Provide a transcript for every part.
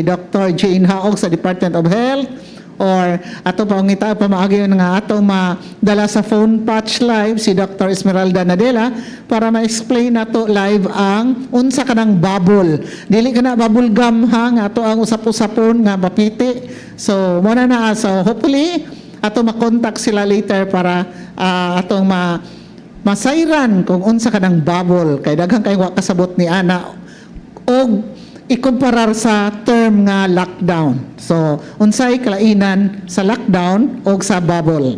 Dr. Jane Haog sa Department of Health, or ato pangita pamaagi nga atong madala sa phone patch live si Dr. Esmeralda Nadela para ma-explain nato live ang unsa kanang bubble. Dili kana bubble gum ha nga ato ang usap-usapon nga mapiti. So mo na so hopefully ato ma-contact sila later para atong masayran kung unsa kanang bubble kay daghang kay wa kasabot ni ana og ikumparar sa term nga lockdown. So, unsay kalainan sa lockdown o sa bubble.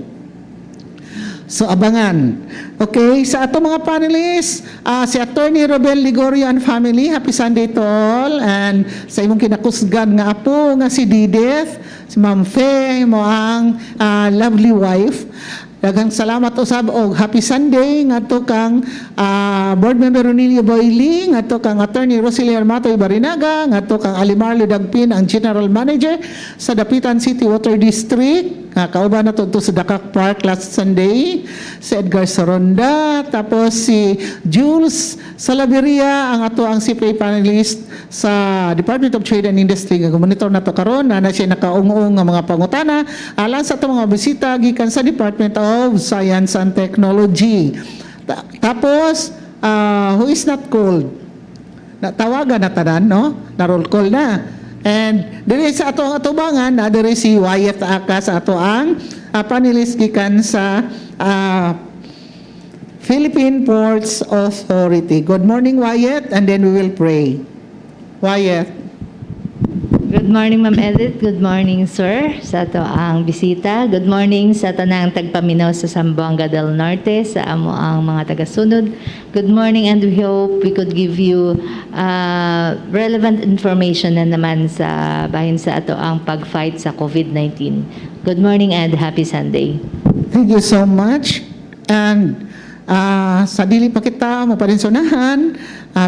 So, abangan. Okay, sa ato mga panelists, si Attorney Robel Ligorio and family, happy Sunday to all. And sa imong kinakusgan nga apo nga si Didith, si Ma'am Faye, mo ang lovely wife. Daghang salamat usab og happy Sunday ngadto kang board member Ronilio Boyli, ngadto kang attorney Rosilier Matoy Barinaga, ngadto kang Alimarlo Dagpin ang general manager sa Dapitan City Water District. Kauban na to sa Dakak Park last Sunday, si Edgar Saronda, tapos si Jules Salaveria, ang ato ang CPA panelist sa Department of Trade and Industry. Monitor na to karon na siya nakaung-ung nga mga pangutana alang sa ato mga bisita gikan sa Department of Science and Technology. Tapos who is not called? Natawagan na tanan, no? Na-roll call na. And diri sa ato ang atubangan na diri si Wyatt Aka sa ato ang panelist gikan sa Philippine Ports Authority. Good morning, Wyatt, and then we will pray. Wyatt. Good morning, Ma'am Edith. Good morning, sir, sa ato ang bisita. Good morning sa tanang tagpaminaw sa Zamboanga del Norte, sa amo ang mga tagasunod. Good morning, and we hope we could give you relevant information na naman sa bahin sa ato ang pag-fight sa COVID-19. Good morning and happy Sunday. Thank you so much. And sa dili pa kita maparinsunahan,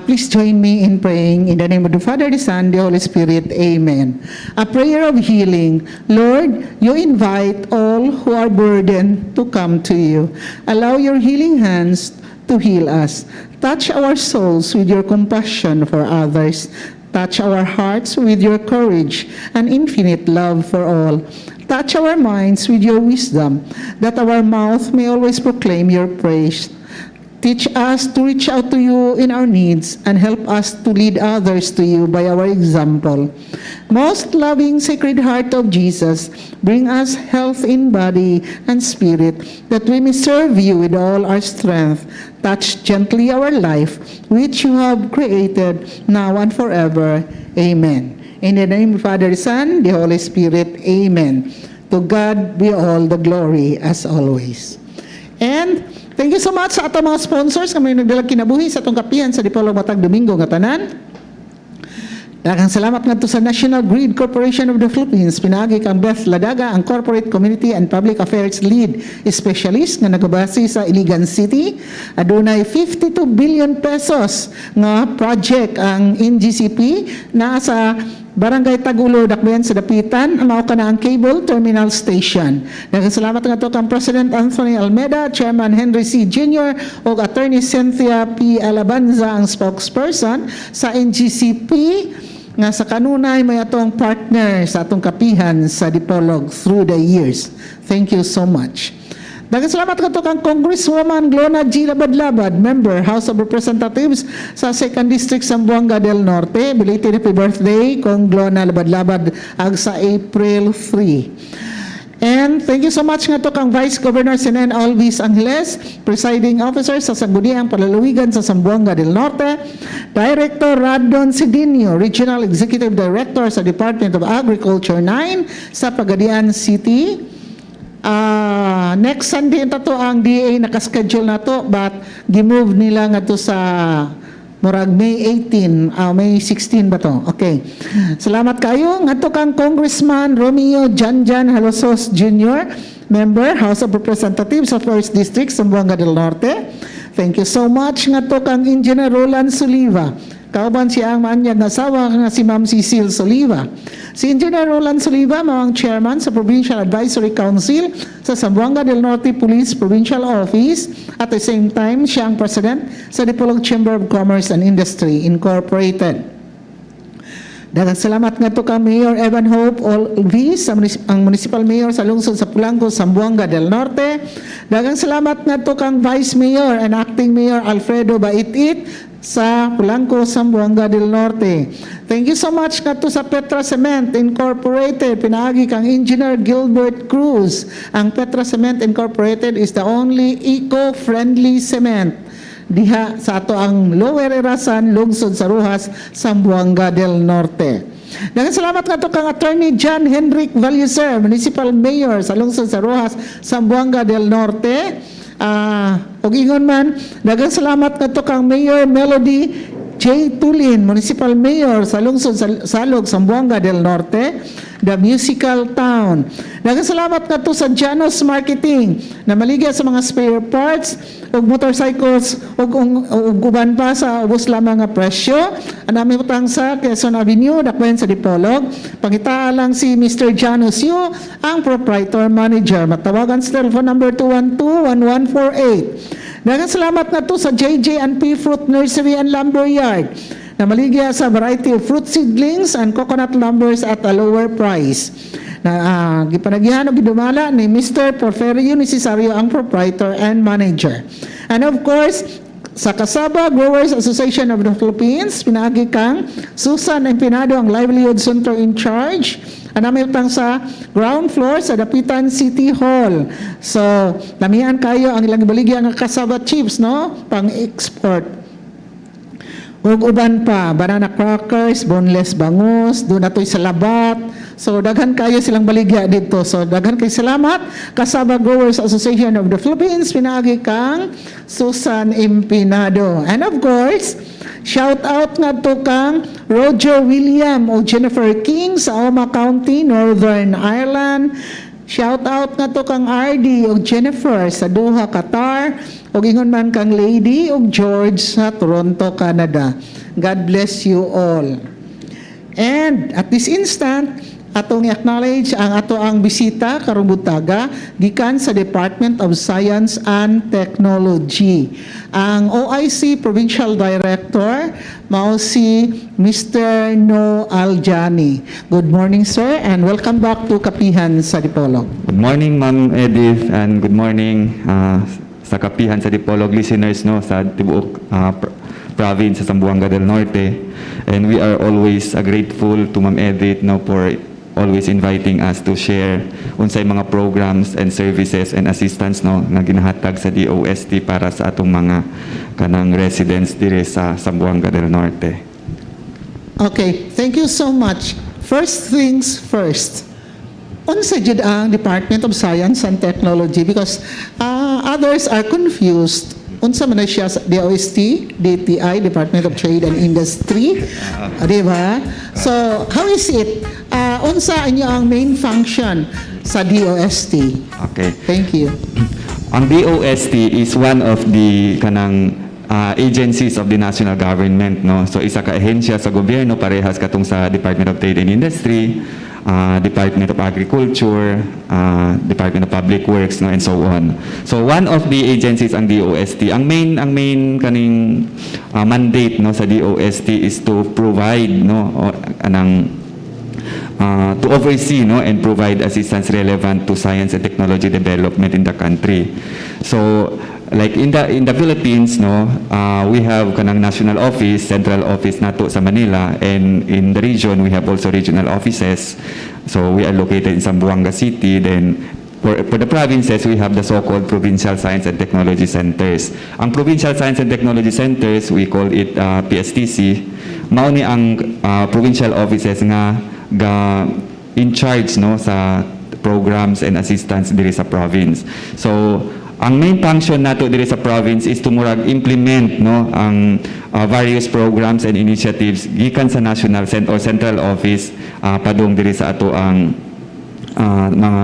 please join me in praying in the name of the Father, the Son, the Holy Spirit. Amen. A prayer of healing. Lord, you invite all who are burdened to come to you. Allow your healing hands to heal us. Touch our souls with your compassion for others. Touch our hearts with your courage and infinite love for all. Touch our minds with your wisdom, that our mouth may always proclaim your praise. Teach us to reach out to you in our needs and help us to lead others to you by our example. Most loving Sacred Heart of Jesus, bring us health in body and spirit, that we may serve you with all our strength. Touch gently our life, which you have created now and forever. Amen. In the name of the Father, the Son, the Holy Spirit. Amen. To God be all the glory as always. And thank you so much sa atong mga sponsors kami nagdalag kinabuhi sa atong kapihan sa Dipolog Matag Domingo nga tanan. Daghang salamat ngadto sa National Grid Corporation of the Philippines, pinagi kang Beth Ladaga, ang Corporate Community and Public Affairs Lead Specialist nga nagabase sa Iligan City. Adunay 52 billion pesos nga project ang NGCP na sa Barangay Tagulo, Dakbayan sa Dapitan, mao kana ang cable terminal station. Nagasalamat nga to kang President Anthony Almeida, Chairman Henry C. Jr. o Attorney Cynthia P. Alabanza ang spokesperson sa NGCP nga sa kanunay may atong partner sa atong kapihan sa Dipolog through the years. Thank you so much. Nagasalamat ka to kang Congresswoman Glona G. Labad-Labad, Member, House of Representatives sa 2nd District, Zamboanga del Norte. Belated happy birthday, Kong Glona Labad-Labad, ag sa April 3. And thank you so much nga to kang Vice Governor Senen Alvis Angeles, Presiding Officer sa Sangguniang Palalawigan sa Zamboanga del Norte, Director Radon Sidinio, Regional Executive Director sa Department of Agriculture 9 sa Pagadian City. Next Sunday ito ang DA nakaschedule na to, but gimove nila nga to sa murag May 18, May 16 ba to? Okay. Salamat kayo. Nga to kang Congressman Romeo Janjan Halosos Jr., Member, House of Representatives sa 1st District, Zamboanga del Norte. Thank you so much. Nga to kang Engineer Roland Soliva. Kauban siya ang maanyag na asawa nga si Ma'am Cecile Soliva. Si Engineer Roland Soliva, ang chairman sa Provincial Advisory Council sa Zamboanga del Norte Police Provincial Office. At the same time, siya ang president sa Dipolog Chamber of Commerce and Industry Incorporated. Daghang salamat nga to kang Mayor Evan Hope Olvis, ang Municipal Mayor sa lungsod sa Pulanco, Zamboanga del Norte. Daghang salamat nga to kang Vice Mayor and Acting Mayor Alfredo Baitit sa Pulanco, Zamboanga del Norte. Thank you so much nga to sa Petra Cement Incorporated, pinaagi kang Engineer Gilbert Cruz. Ang Petra Cement Incorporated is the only eco-friendly cement diha sa ato ang Lower Erasan, lungsod sa Rojas, Zamboanga del Norte. Daghang salamat nga to kang Attorney John Henrik Valleser, Municipal Mayor sa lungsod sa Rojas, Zamboanga del Norte. Og ingon man, daghang salamat nga to kang Mayor Melody J. Tulin, Municipal Mayor sa lungsod sa Salog, Zamboanga del Norte, the musical town. Daghang salamat nga to sa Janos Marketing na maligya sa mga spare parts ug motorcycles ug uban pa sa ubos lamang nga presyo. Anami utang sa Quezon Avenue, dakwen sa Dipolog. Pangitaa lang si Mr. Janos Yu, ang proprietor manager. Matawagan sa telephone number 212-1148. Daghang salamat na to sa JJ&P Fruit Nursery and Lumber Yard na maligya sa variety of fruit seedlings and coconut lumbers at a lower price. Na gipanagihan og gidumala ni Mr. Porfirio Necesario, ang proprietor and manager. And of course, sa Kasaba Growers Association of the Philippines, pinaagi kang Susan Empinado, ang Livelihood Center in charge. Anami utang sa ground floor sa Dapitan City Hall. So, namihan kayo ang ilang ibaligya ng Kasaba chips, no? Pang-export. Ug uban pa, banana crackers, boneless bangus, doon natoy sa labat. So, daghan kayo silang baligya dito. So, daghan kayo salamat. Kasaba Growers Association of the Philippines, pinaagi kang Susan Empinado. And of course, shout out nga to kang Roger William o Jennifer King sa Oma County, Northern Ireland. Shout out nga to kang RD o Jennifer sa Doha, Qatar. O ingon man kang Lady o George sa Toronto, Canada. God bless you all. And at this instant, atong i-acknowledge ang ato ang bisita karong butaga gikan sa Department of Science and Technology. Ang OIC Provincial Director mao si Mr. No Aljani. Good morning, sir, and welcome back to Kapihan sa Dipolog. Good morning, Ma'am Edith, and good morning sa Kapihan sa Dipolog listeners no sa tibuok province sa Zamboanga del Norte. And we are always grateful to Ma'am Edith no for always inviting us to share unsay mga programs and services and assistance no nga ginahatag sa DOST para sa atong mga kanang residents dire sa Zamboanga del Norte. Okay, thank you so much. First things first. Unsa jud ang Department of Science and Technology because others are confused. Unsa man na siya sa DOST, DTI, Department of Trade and Industry, di ba? So, how is it? Unsa inyo ang main function sa DOST? Okay. Thank you. Ang DOST is one of the kanang agencies of the national government no. So isa ka ahensya sa gobyerno parehas katong sa Department of Trade and Industry, Department of Agriculture, Department of Public Works no and so on. So one of the agencies ang DOST. Ang main kaning mandate no sa DOST is to provide no to oversee no and provide assistance relevant to science and technology development in the country. So like in the Philippines no we have kanang national office, central office nato sa Manila, and in the region we have also regional offices. So we are located in Zamboanga City. Then for the provinces we have the so-called provincial science and technology centers. Ang provincial science and technology centers we call it PSTC. Mao ni ang provincial offices nga in charge no sa programs and assistance diri sa province. So ang main function nato diri sa province is to murag implement no ang various programs and initiatives gikan sa national or central office padung diri sa ato ang mga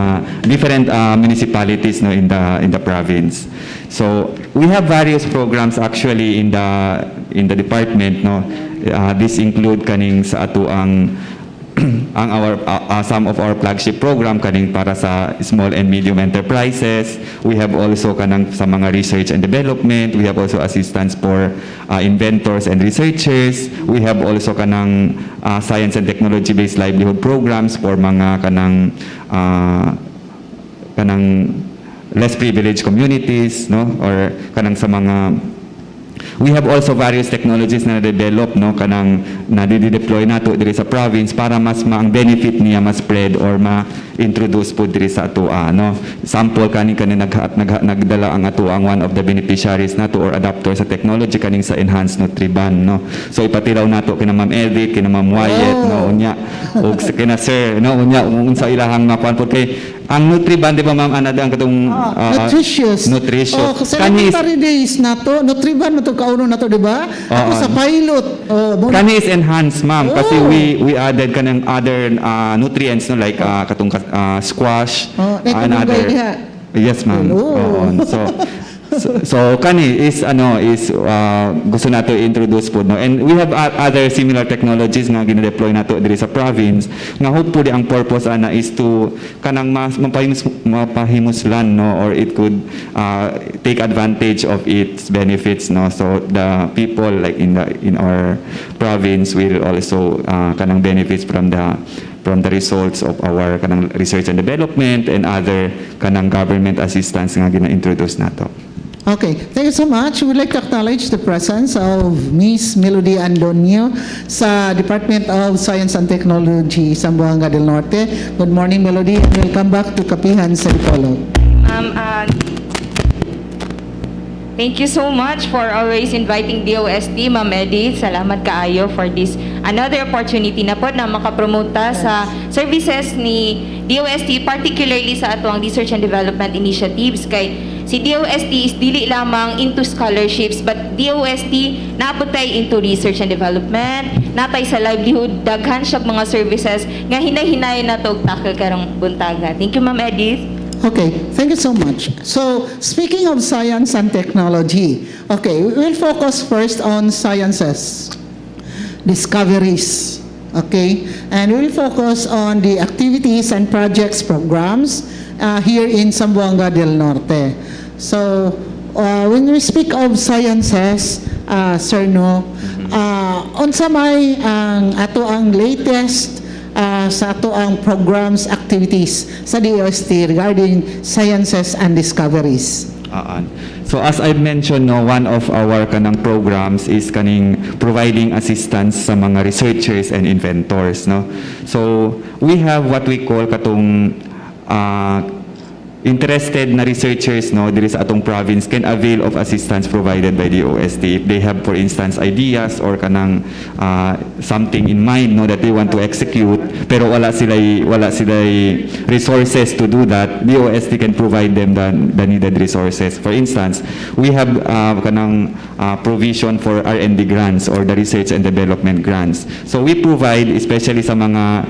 different municipalities no in the province. So we have various programs actually in the department no. This include kaning sa ato ang ang some of our flagship program kaning para sa small and medium enterprises. We have also kanang sa mga research and development. We have also assistance for inventors and researchers. We have also kanang science and technology based livelihood programs for mga kanang less privileged communities, no, or kanang sa mga. We have also various technologies na develop, no, kanang na-deploy nato diri sa province para mas ang benefit niya mas spread or ma-introduce po diri sa atua, no. Sample kani nagdala ang atua ang one of the beneficiaries nato or adapter sa technology kaning sa enhanced Nutriban, no. So ipatilaw nato kina Ma'am Edith, kina Ma'am Wyatt, no, unya ug kina Sir, no, unya unsa ilahang makuan po kay ang Nutriban, di ba ma'am, ano ang katong nutritious. nutritious. Kasi elementary days na to, Nutriban na to kauno na to, di ba? Ako sa pilot. Kani is enhanced, ma'am, kasi we added kanang other nutrients, no, like katong squash and other. Yes, ma'am. So kani is gusto nato i-introduce po, no, and we have other similar technologies nga gina-deploy nato diri sa province nga hopefully ang purpose ana is to kanang mapahimuslan, no, or it could take advantage of its benefits, no, so the people like in our province will also kanang benefits from the results of our kanang research and development and other kanang government assistance nga gina-introduce nato. Okay, thank you so much. We would like to acknowledge the presence of Miss Melody Andonio sa Department of Science and Technology, Zamboanga del Norte. Good morning, Melody, and welcome back to Kapihan sa Dipolog. Thank you so much for always inviting DOST, Ma'am Edith. Salamat kaayo for this another opportunity na po na makapromote sa services ni DOST, particularly sa atong research and development initiatives. Kay si DOST is dili lamang into scholarships, but DOST naputay into research and development, natay sa livelihood, daghan siyang mga services nga hinay-hinay na to tackle karong buntaga. Thank you, Ma'am Edith. Okay, thank you so much. So, speaking of science and technology, okay, we will focus first on sciences, discoveries, okay, and we will focus on the activities and projects programs here in Zamboanga del Norte. So, when we speak of sciences, Sir No, unsa may ang ato ang latest sa ato ang programs, activities sa DOST regarding sciences and discoveries. So as I mentioned, no, one of our kanang programs is kaning providing assistance sa mga researchers and inventors, no. So we have what we call katong interested na researchers, no, diri sa atong province can avail of assistance provided by the DOST if they have, for instance, ideas or kanang something in mind, no, that they want to execute pero wala sila'y resources to do that. DOST can provide them the needed resources. For instance, we have kanang provision for R&D grants or the research and development grants. So we provide especially sa mga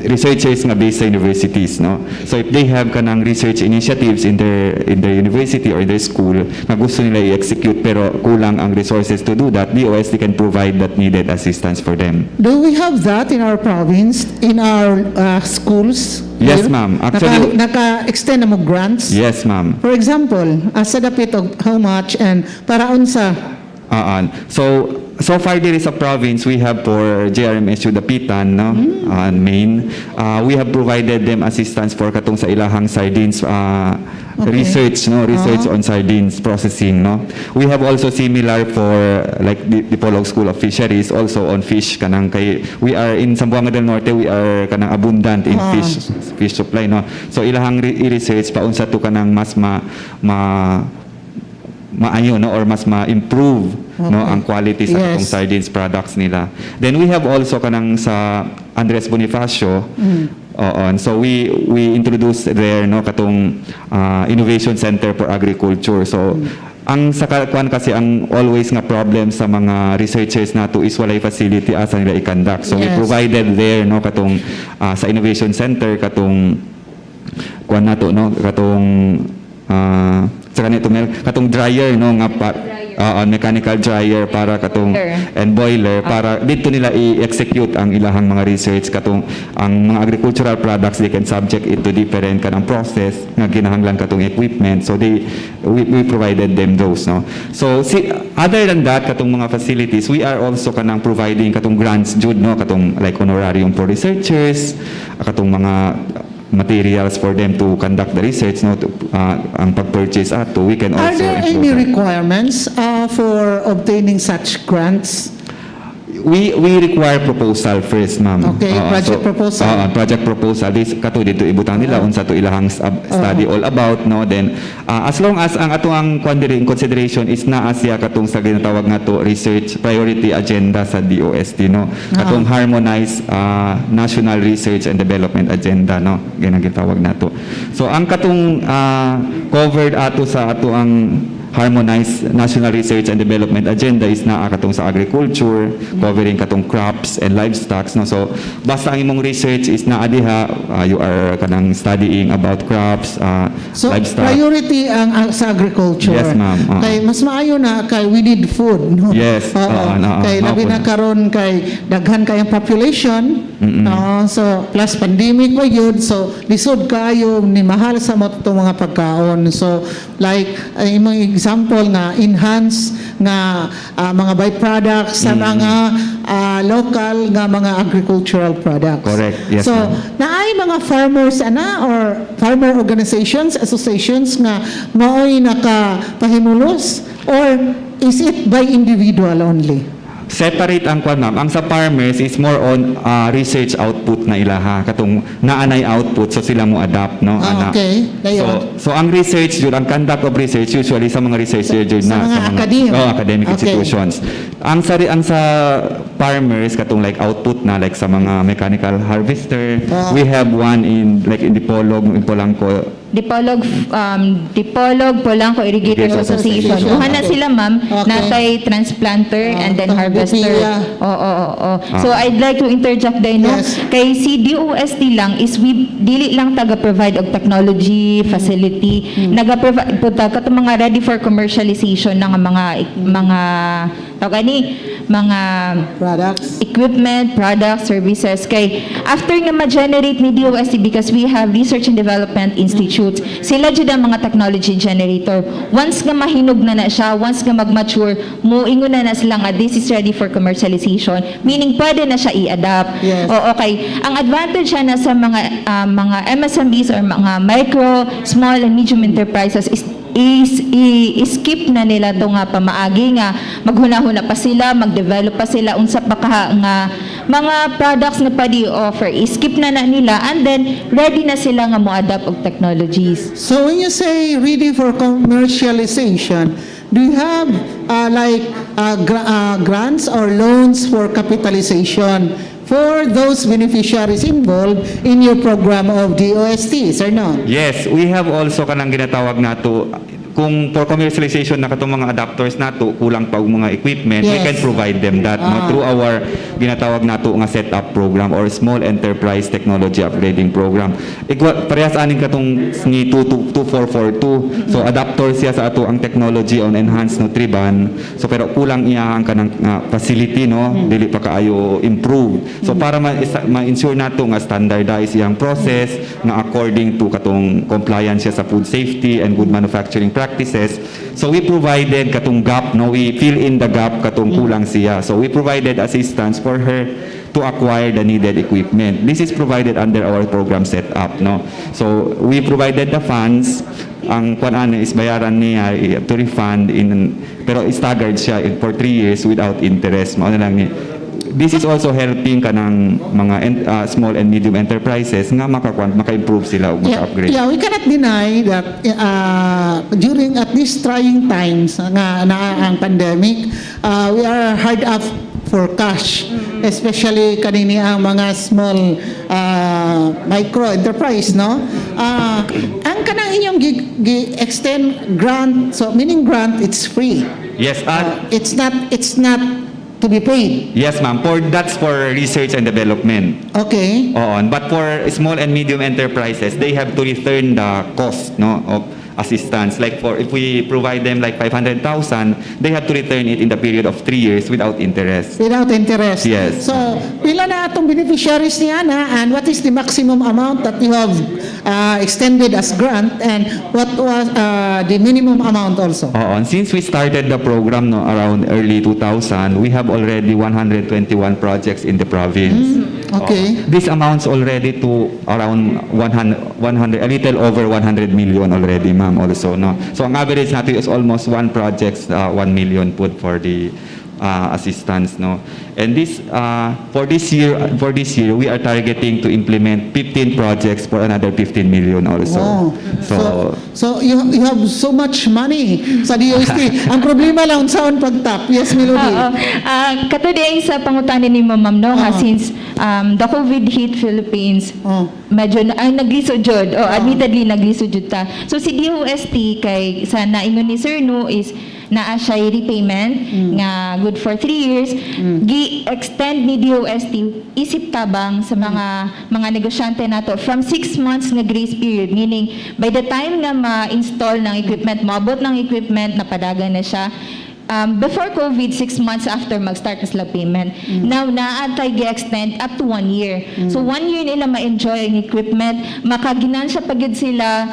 researchers nga based sa universities, no. So if they have kanang research initiatives in their university or their school na gusto nila i-execute pero kulang ang resources to do that, DOST can provide that needed assistance for them. Do we have that in our province, in our schools? Yes, ma'am. Actually, naka-extend na mo grants? Yes, ma'am. For example, sa dapit of how much and para unsa? So far diri sa province, we have for JRMSU Dapitan, no, Maine, we have provided them assistance for katong sa ilahang sardines research, no, research on sardines processing, no. We have also similar for like the Dipolog School of Fisheries also on fish kanang kay we are in Zamboanga del Norte, we are kanang abundant in fish supply, no. So ilahang i-research paunsa to kanang mas maayo, no, or mas ma-improve, no, ang quality sa atong sardines products nila. Then we have also kanang sa Andres Bonifacio. So we introduced there, no, katong Innovation Center for Agriculture. So ang sa kuan kasi ang always nga problem sa mga researchers nato is walay facility asa nila i-conduct. So we provided there, no, katong sa Innovation Center katong kuan nato, no, katong sa kanito katong dryer, no, nga mechanical dryer para katong and boiler para dito nila i-execute ang ilahang mga research katong ang mga agricultural products they can subject it to different kanang process nga kinahanglan katong equipment, so we provided them those, no. So other than that katong mga facilities, we are also kanang providing katong grants jud, no, katong like honorarium for researchers, katong mga materials for them to conduct the research, no, ang pag-purchase ato. We can Are also there include any that. requirements for obtaining such grants? We require proposal first, ma'am. Okay, project proposal. Project proposal. This kato dito ibutang nila unsa to ilahang study all about, no. Then as long as ang atuang in consideration is naa siya katong sa ginatawag nga to research priority agenda sa DOST, no. Katong harmonized national research and development agenda, no. Ganang gitawag nato. So ang katong covered ato sa atuang harmonized national research and development agenda is naa katong sa agriculture, covering katong crops and livestock, no. So basta ang imong research is naa diha, you are kanang studying about crops, So livestock. priority ang sa agriculture. Yes, ma'am. Kay mas maayo na kay we need food, no. Yes. Kay labi na karon kay daghan kay ang population. So plus pandemic pa yun, so lisod kayo ni mahal sa mo itong mga pagkaon. So like imong example nga enhance nga mga byproducts sa mga local nga mga agricultural products. Correct. Yes, So ma'am. naay mga farmers or farmer organizations, associations nga mao'y nakapahimulos, or is it by individual only? Separate ang kwan, ma'am. Ang sa farmers is more on research output na ilaha, katong naanay output, so sila mo adapt, no. Okay. Dayon. So ang research jud, ang conduct of research usually sa mga researcher jud Sa na mga academe. academic Okay. institutions. Ang sa farmers katong like output na like sa mga mechanical harvester, we have one in Dipolog, in Polanco. Dipolog Polanco Irrigators Irrigators Association. Association. Kuha na sila, ma'am. Okay. Natay transplanter and then harvester. Bupila. Oo. So I'd like to interject din, no? Yes. Kay si DOST lang is we dili lang taga-provide og technology, facility. Naga-provide po ta katong mga ready for commercialization ng mga tawag ni mga Products. equipment, products, services. Kay after nga ma-generate ni DOST, because we have research and development institutes, sila jud ang mga technology generator. Once nga mahinog na siya, once nga mag-mature, muingon na sila nga this is ready for commercialization, meaning pwede na siya i-adapt. Yes. O okay, ang advantage siya na sa mga MSMEs or mga micro, small and medium enterprises is skip na nila to nga pamaagi nga maghunahuna pa sila, magdevelop pa sila unsa pa ka nga mga products nga pwede offer, skip na nila, and then ready na sila nga mo-adapt og technologies. So when you say ready for commercialization, do you have grants or loans for capitalization for those beneficiaries involved in your program of DOST, sir, no? Yes, we have also kanang ginatawag nato kung for commercialization na katong mga adapters nato kulang pa og mga equipment, we Yes. can provide them that, no, through our ginatawag nato nga setup program or small enterprise technology upgrading program. Parehas aning katong ni 2442. So adapter siya sa ato ang technology on enhanced Nutriban. So pero kulang iya ang kanang facility, no, dili pa kaayo improve. So para ma-ensure nato nga standardize iyang process nga according to katong compliance siya sa food safety and good manufacturing practices. So we provided katong gap, no, we fill in the gap katong kulang siya. So we provided assistance for her to acquire the needed equipment. This is provided under our program setup, no. So we provided the funds. Ang kuan is bayaran niya to refund pero staggered siya for 3 years without interest. Mao na lang ni. This is also helping kanang mga small and medium enterprises nga maka-improve sila o maka-upgrade. Yeah, we cannot deny that during at these trying times nga ang pandemic, we are hard up for cash, especially kanini ang mga small micro enterprise, no? Ang kanang inyong extend grant, so meaning grant, it's free. Yes, It's not to be paid. yes, ma'am. That's for research and development. Okay. But for small and medium enterprises, they have to return the cost, no, of assistance. Like for if we provide them like 500,000, they have to return it in the period of 3 years without interest. Without interest. Yes. So, pila na atong beneficiaries niya na, and what is the maximum amount that you have extended as grant, and what was the minimum amount also? Oo. And since we started the program no, around early 2000, we have already 121 projects in the province. Okay. Oo. This amounts already to around 100, a little over 100 million already, ma'am, also. No? So ang average natin is almost one project, 1 million put for the assistance, no. And this for this year, we are targeting to implement 15 projects for another 15 million also. Wow. So So you have so much money sa DOST. Ang problema lang saan pagtap. Yes, Melody. Oo. Katudiay sa pangutanin ni Ma'am no, Oo. since the COVID hit Philippines, Oh. medyo naglisod jud. Admittedly naglisod jud ta. So si DOST kay sa naingon ni Sir No is naa siya repayment nga good for 3 years. Gi-extend ni DOST isip tabang sa mga negosyante nato from 6 months nga grace period, meaning by the time nga ma-install ng equipment, maabot ng equipment, napadagan na siya. Before COVID, 6 months after mag-start na sila payment. Now, naatay gi-extend up to 1 year. So, 1 year nila ma-enjoy ang equipment, makaginansya pagid sila,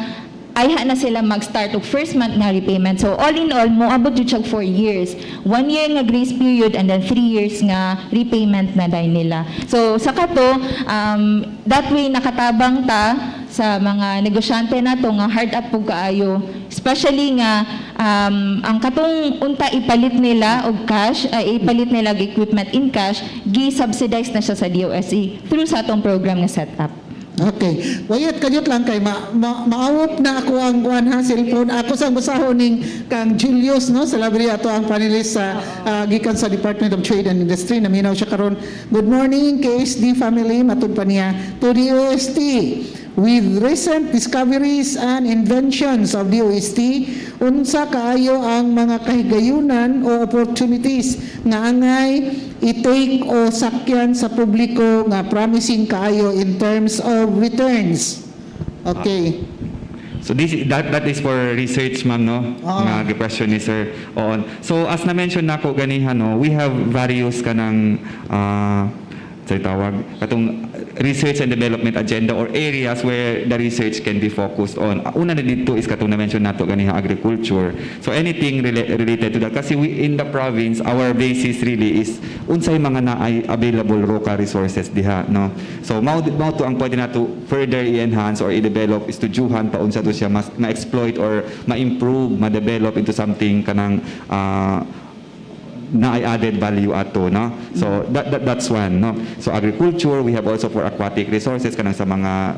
ayha na sila mag-start og first month nga repayment. So, all in all, moabot yun siya 4 years. 1 year nga grace period and then 3 years nga repayment na dahil nila. So, sa kato, that way nakatabang ta sa mga negosyante nato nga hard up pug kaayo, especially nga ang katong unta ipalit nila og cash, ipalit nila og equipment in cash, gi-subsidize na siya sa DOST through sa atong program nga setup. Okay. Wayat kayot lang kay maawop na ako ang kuan ha cellphone. Ako sang basahon ning kang Julius no sa labri ato ang panelist sa gikan sa Department of Trade and Industry. Naminaw siya karon. Good morning KSD family, matud pa niya to the OST. With recent discoveries and inventions of the OST, unsa kaayo ang mga kahigayunan o opportunities nga angay i-take o sakyan sa publiko nga promising kaayo in terms of returns. Okay. So that is for research, ma'am, no? Oo. Nga question ni sir. Oo. So as na mention nako ganihan, no, we have various kanang sa tawag katong research and development agenda or areas where the research can be focused on. Una na dito is katong na-mention nato ganiha agriculture. So anything related to that kasi in the province our basis really is unsay mga naay available local resources diha, no. So mao to ang pwede nato further i-enhance or i-develop is to juhan pa unsa to siya ma-exploit or ma-improve, ma-develop into something kanang na ay added value ato, no. So that's one, no. So agriculture, we have also for aquatic resources kanang sa mga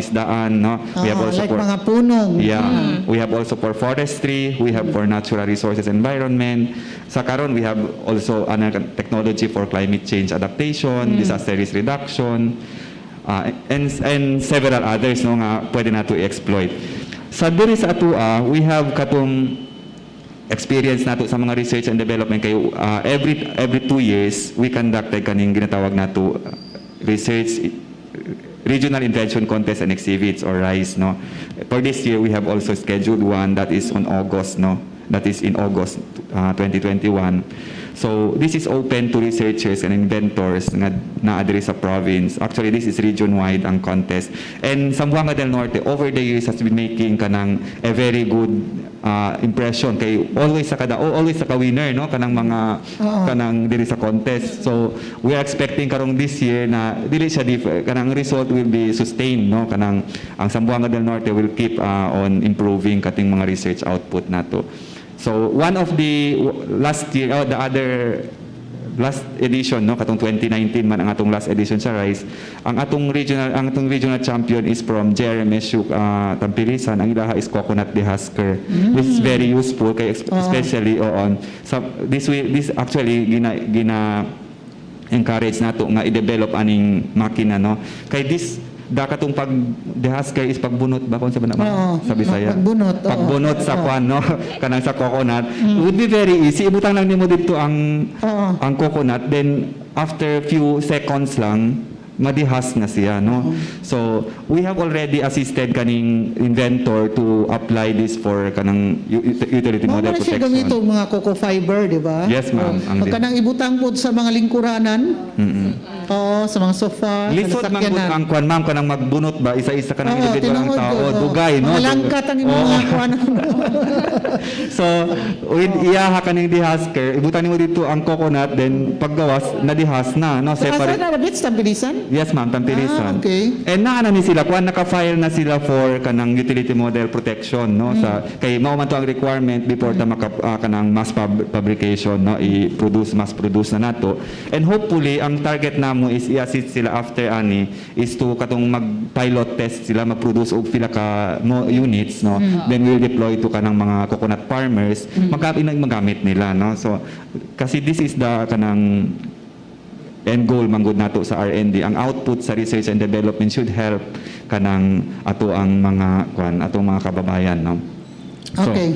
isdaan, no. We have also like for mga punong. yeah, we have also for forestry, we have for natural resources environment. Sa karon we have also technology for climate change adaptation, disaster risk reduction, and several others, no, nga pwede nato i-exploit. Sa diri sa atua, we have katong experience nato sa mga research and development kayo every 2 years we conduct kaning ginatawag nato research regional invention contest and exhibits or RICE, no. For this year we have also scheduled one that is on August, no. That is in August 2021. So this is open to researchers and inventors nga naa diri sa province. Actually this is region-wide ang contest. And Zamboanga del Norte over the years has been making kanang a very good impression kay always sa winner, no, kanang mga kanang diri sa contest. So we are expecting karong this year na dili siya kanang result will be sustained, no, kanang ang Zamboanga del Norte will keep on improving kating mga research output nato. So one of the last edition, no, katong 2019 man ang atong last edition sa RICE, ang atong regional champion is from JRMSU Tampilisan. Ang ilaha is coconut dehusker, which is very useful kay especially on this actually gina encourage nato nga i-develop aning makina, no, kay this katong pag dehusker is pagbunot ba kung sa Bisaya, pagbunot sa kwan, no, kanang sa coconut would be very easy. Ibutang lang nimo dito ang coconut, then after few seconds lang madihas na siya, no? So, we have already assisted kaning inventor to apply this for kanang utility Mao model na siya protection. gamito mga coco fiber, di ba? Yes, ma'am. Ang Pagka nang ibutang po sa mga lingkuranan, sa mga sofa, Lisod sa man gud ang kwan ma'am kanang magbunot ba isa-isa kanang Oo, individual ang tinuod tao, ko, oo. dugay no. Mga langkat ang imong Oo. mga kuwan. So, with iyaha kaning dihasker, ibutan nimo dito ang coconut then paggawas na dihas na no Asa separate. na rabit stabilisan? Yes ma'am, tampilisan. okay. And naa na ni sila kuan naka-file na sila for kanang utility model protection no sa kay mao man to ang requirement before ta maka kanang mass fabrication no mass produce na nato. And hopefully ang target namo is i-assist sila after ani is to katong mag-pilot test sila mag-produce og pila ka units no. Then we'll deploy to kanang mga coconut farmers magamit nila no. So kasi this is the kanang end goal manggod nato sa R&D. Ang output sa research and development should help kanang ato ang mga atong mga kababayan no. So, Okay.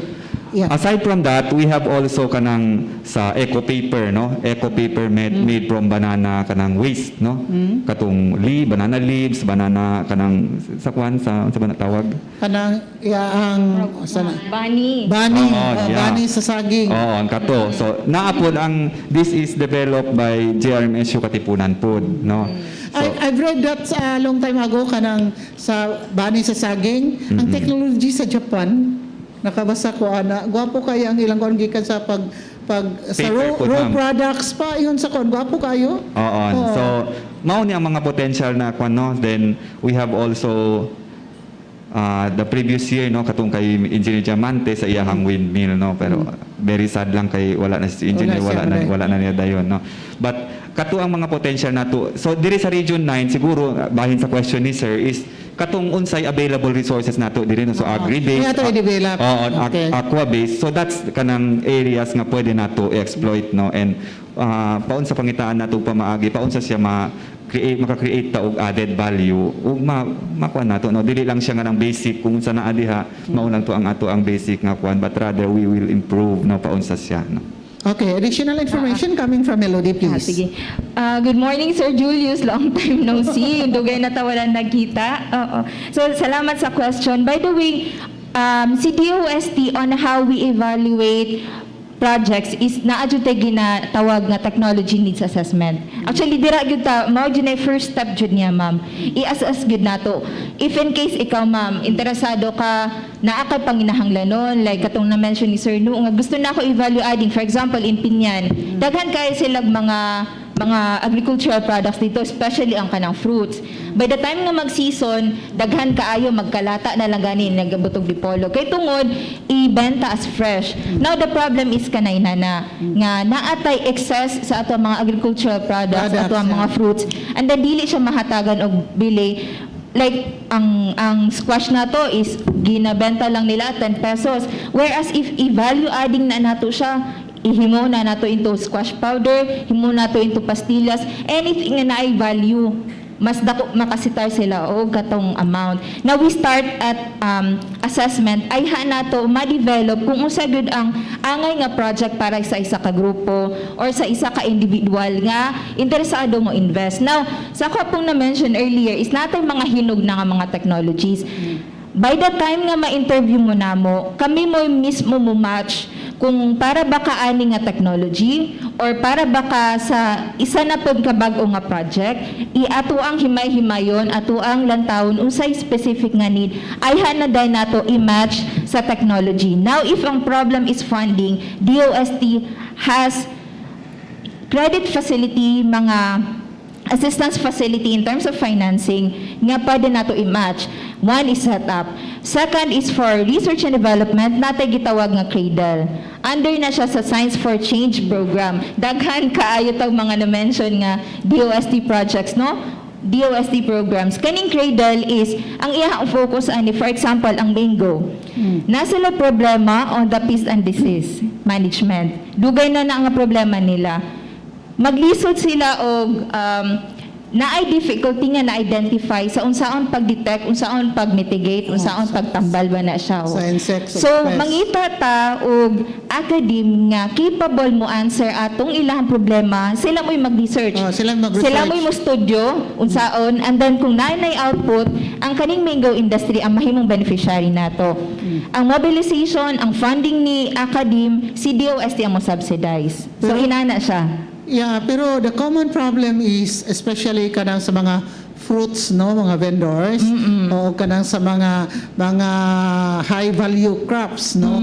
Yeah. aside from that, we have also kanang sa eco paper no. Eco paper made from banana kanang waste no. Katong banana leaves, banana kanang sa banana tawag. Kanang ang sana Bani. bani, Oo, yeah. bani sa saging. Oo, ang kato. So, naapod this is developed by JRMSU Katipunan Pod, no? So, I've read that a long time ago kanang sa bani sa saging. Ang technology sa Japan, nakabasa ko ana, gwapo kaya ang ilang kon gikan sa sa Paper po, raw ma'am. products pa yun sa kon, gwapo kayo. oo. So, mao ni ang mga potential na no? Then we have also the previous year no katong kay Engineer Diamante sa iyahang windmill no, pero very sad lang kay wala na si engineer, wala na niya dayon no. But kato ang mga potential nato. So diri sa Region 9 siguro bahin sa question ni sir is katong unsay available resources nato diri no, so agri-based, Kaya to i-develop. Okay. aqua-based. So that's kanang areas nga pwede nato i-exploit no, and paun sa pangitaan nato pamaagi, paun sa siya maka-create ta og added value ug makuha nato no, dili lang siya nga ng basic kung sa naa diha mao lang to ang ato ang basic nga kuan, but rather we will improve no paun sa siya no. Okay, additional information coming from Melody, please. Sige. Good morning, Sir Julius. Long time no see. Dugay na tawalan nagkita. Oo. So, salamat sa question. By the way, si DOST on how we evaluate projects is naadyo tay ginatawag nga technology needs assessment. Actually dira gyud ta mao gyud na first step jud niya, ma'am. I-assess gyud nato. If in case ikaw, ma'am, interesado ka naa kay panginahanglanon like katong na mention ni Sir No nga gusto na ako i-value adding, for example in Pinyan, daghan kay sila mga agricultural products dito, especially ang kanang fruits. By the time nga mag-season, daghan kaayo magkalata na lang gani nagabutog dipolo. Kay tungod ibenta as fresh. Now the problem is kanay na nga naatay excess sa ato mga agricultural products, ato ang mga fruits, and then dili siya mahatagan og bili. Like ang squash na to is ginabenta lang nila 10 pesos, whereas if i-value adding na nato siya, ihimo na nato into squash powder, himo nato into pastillas, anything na naay value, mas dako makasitar sila o katong amount. Now we start at assessment, ay nato ma-develop kung unsa gyud ang angay nga project para sa isa ka grupo or sa isa ka individual nga interesado mo invest. Now, sa ako pong na-mention earlier is natay mga hinog na nga mga technologies. By the time nga ma-interview mo namo, kami mo mismo mo match kung para baka ani nga technology or para baka sa isa na pod ka bag-o nga project, ato ang himay-himayon, ato ang lantawon unsay specific nga need ay na day nato i-match sa technology. Now if ang problem is funding, DOST has credit facility, mga assistance facility in terms of financing nga pwede nato i-match. One is set up. Second is for research and development, natay gitawag nga CRADLE. Under na siya sa Science for Change program. Daghan kaayo tag mga na-mention nga DOST projects, no? DOST programs. Kaning CRADLE is, ang iyang focus ani, for example, ang bingo. Nasila problema on the pest and disease management. Dugay na nga problema nila. Maglisod sila og naay difficulty nga na-identify sa unsaon pag-detect, unsaon pag-mitigate, unsaon pagtambal ba na siya. Sa insects So, express. mangita ta og academe nga capable mo answer atong ilang problema, sila mo'y mag-research. Sila mag-research. Sila mo'y mo studio, unsaon, and then kung naay output, ang kaning mango industry ang mahimong beneficiary nato. Ang mobilization, ang funding ni academe, si DOST ang mo subsidize. So, Pero- inana siya. Yeah, pero the common problem is especially kanang sa mga fruits, no, mga vendors o kanang sa mga high value crops, no.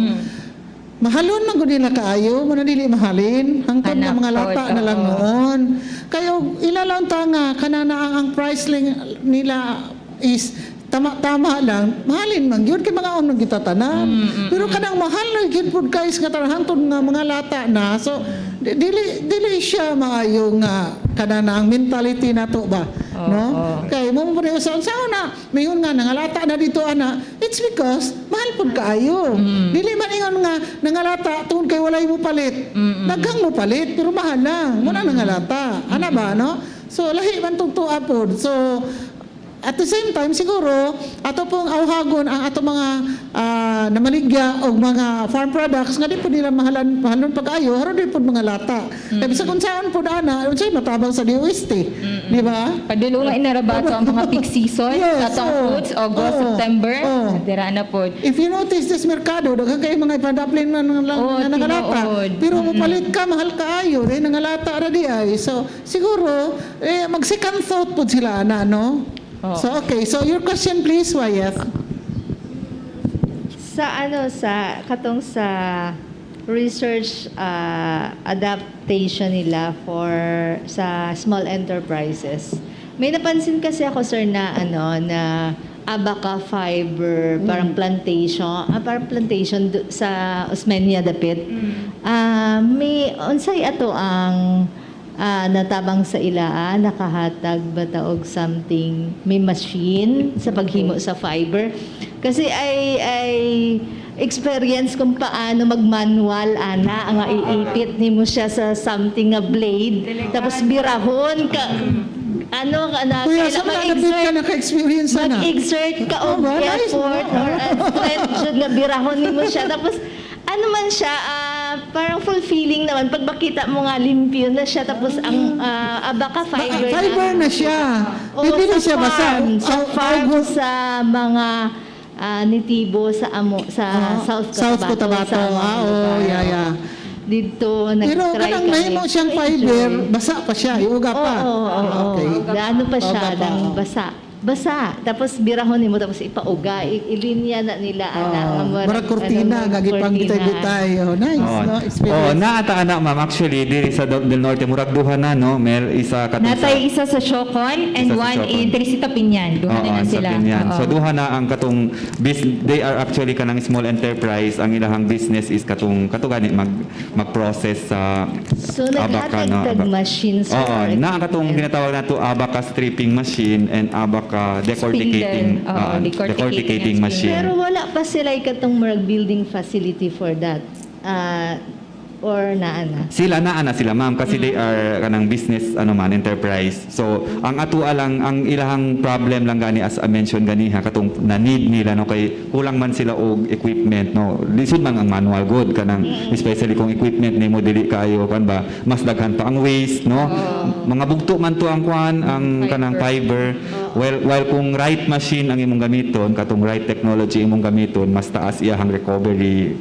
Mahalon man gud nila kaayo, mo na dili mahalin, hangtod na Anak mga po, lata na lang oo. noon. Kayo ilalawon ta nga kanana ang price nila is tama-tama lang, mahalin man gyud kay mga unong gitatanan. Pero kanang mahal na gyud pud guys nga hangtod nga mga lata na. So dili siya maayo nga kanana ang mentality nato ba, no? Kay mo pa sa na mayon nga nangalata na dito ana. It's because mahal pud kaayo. Dili man ingon nga nangalata tungod kay walay mo palit. Daghang mo palit pero mahal lang. Mo na nangalata. Ana ba no? So lahi man tong tuwa pod. So at the same time, siguro, ato pong awhagon ang ato mga namaligya o mga farm products nga di po nila mahalon pag-ayo, haron di po mga lata. Kaya bisa kung saan po ana, unsay matabang sa DOST. Di ba? Padulong nga inarabato ang mga peak season Yes, sa tong oo. fruits, August, Oo. September, Oo. dira na po. If you notice this merkado, daghang kay mga ipadaplin man Oo, na nangalata. tinuod. Pero mapalit ka, mahal kaayo, dahil nangalata ra di ay. So, siguro, mag-second thought po sila na, no? Oo. So, okay. So, your question please, Wyatt. Sa katong sa research adaptation nila for sa small enterprises. May napansin kasi ako sir na na abaca fiber parang plantation sa Osmeña dapit. May unsay ato ang natabang sa ila nakahatag bataog something may machine sa paghimo sa fiber kasi ay experience kung paano mag-manual ang iipit nimo siya sa something nga blade tapos birahon ka Kuya, sa mga nabit ka naka-experience na? mag-exert ka og ba? Nice, effort no? or strength jud nga birahon nimo siya tapos ano man siya parang fulfilling naman pag makita mo nga limpyo na siya tapos ang abaca fiber Fiber na siya. Oo, Hindi na sa siya basa. farm, sa farm sa mga nitibo sa South Cotabato. sa mga Oo, lugar. yeah. Dito Pero nag-try kanang nahimo siyang fiber, basa pa siya, iuga pa. Oo. Okay. Ano pa siya, Uga pa, ng oo. basa. Tapos birahon nimo tapos ipauga, ilinya na nila ana nga Mara kortina, gagipang gitay-gitay. Oh, nice, no? Experience. naata ana ma'am actually diri sa Del Norte murag duha na no, Mel isa katong Natay isa sa Shocon and Isa sa one Shocon. in Teresita Pinyan. Duha na sa sila. Binyan. Oo. So duha na ang katong they are actually kanang small enterprise, ang ilahang business is katong katugani mag-process sa So naghatag machines Oo, na katong ginatawag nato abaca stripping machine and abaca decorticating Spindle. Oo, decorticating machine. Pero wala pa sila katong murag building facility for that. Or naana. Sila sila ma'am kasi they are kanang business enterprise. So ang atua lang ang ilahang problem lang gani as I mentioned ganiha katong na need nila no kay kulang man sila og equipment no. Lisod man ang manual good kanang especially kung equipment nimo dili kayo kan ba mas daghan pa ang waste no. Mga bugto man to ang kuan ang kanang fiber. While kung right machine ang imong gamiton katong right technology imong gamiton mas taas iyahang recovery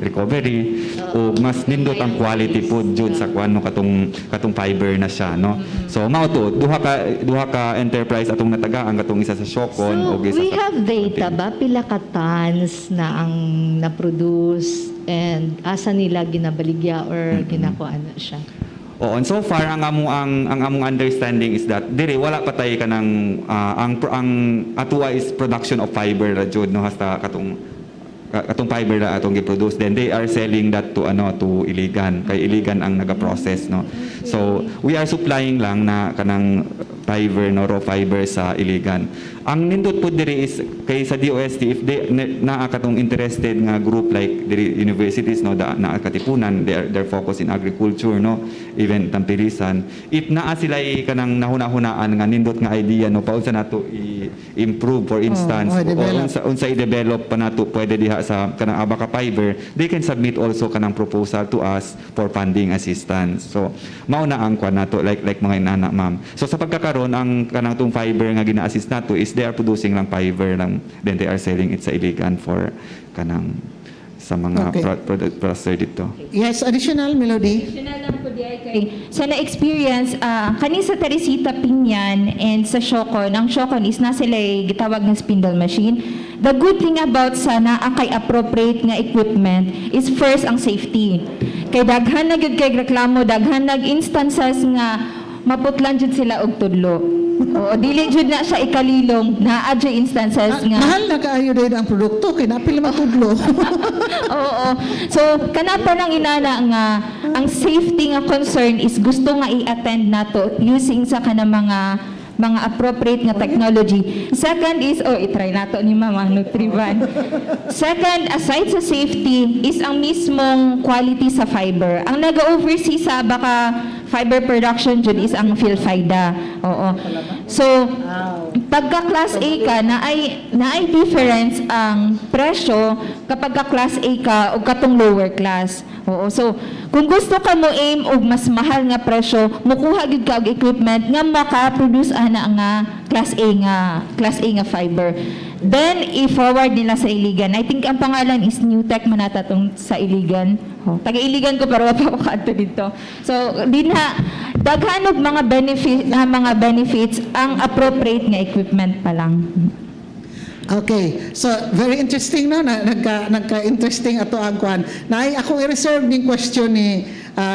o mas nindot ang quality food jud sa kuan no katong fiber na siya no. So mao to duha ka enterprise atong natagaan katong isa sa Shocon So, ug isa we sa have data ba? Pila ka tons na ang na-produce and asa nila ginabaligya or ginakuan na siya? Oo, and so far ang among understanding is that dire wala patay kanang ang atua is production of fiber ra jud no hasta katong fiber na atong gi-produce, then they are selling that to Iligan kay Iligan ang naga-process no. So we are supplying lang na kanang fiber no raw fiber sa Iligan. Ang nindot po diri is kay sa DOST if they naa katong interested nga group like diri universities no naa katipunan they're focused in agriculture no even Tampilisan if naa sila kanang nahuna-hunaan nga nindot nga idea no paunsa nato i-improve for instance or unsa i-develop pa nato pwede diha sa kanang Abaca fiber they can submit also kanang proposal to us for funding assistance. So mao na ang kwan nato like mga inana ma'am. So sa pagkakaroon ang kanang tung fiber nga gina-assist nato is they are producing lang fiber lang then they are selling it sa Iligan for kanang sa mga processor dito. Yes, additional, Melody? Additional lang po di ay kay sa na-experience, kani sa Teresita Pinyan and sa Siocon, ang Siocon is na sila gitawag ng spindle machine. The good thing about sana ang kay appropriate nga equipment is first ang safety. Kay daghan na gyud kay reklamo, daghan nag instances nga maputlan jud sila og tudlo. Oo, dili jud na siya ikalilong na adyo instances nga. Mahal na kaayo din ang produkto, kinapil matudlo. Oo. So, kanapa lang inana nga ang safety nga concern is gusto nga i-attend nato using sa kana mga appropriate nga technology. Second is, i-try nato ni Mama Nutriban. Second, aside sa safety, is ang mismong quality sa fiber. Ang nag-oversee sa baka fiber production dyan is ang PhilFida. Oo. So, pagka class A ka, na ay difference ang presyo kapag ka class A ka o katong lower class. Oo. So, kung gusto ka mo aim og mas mahal nga presyo, mukuha gid ka og equipment nga maka-produce ana nga class A nga fiber. Then, i-forward nila sa Iligan. I think ang pangalan is New Tech manata tong sa Iligan. Taga-Iligan ko pero wala pa ako dito. So, daghan og mga benefits ang appropriate nga equipment pa lang. Okay, so very interesting no, nagka-interesting ato ang kwan. Naay akong i-reserve ning question ni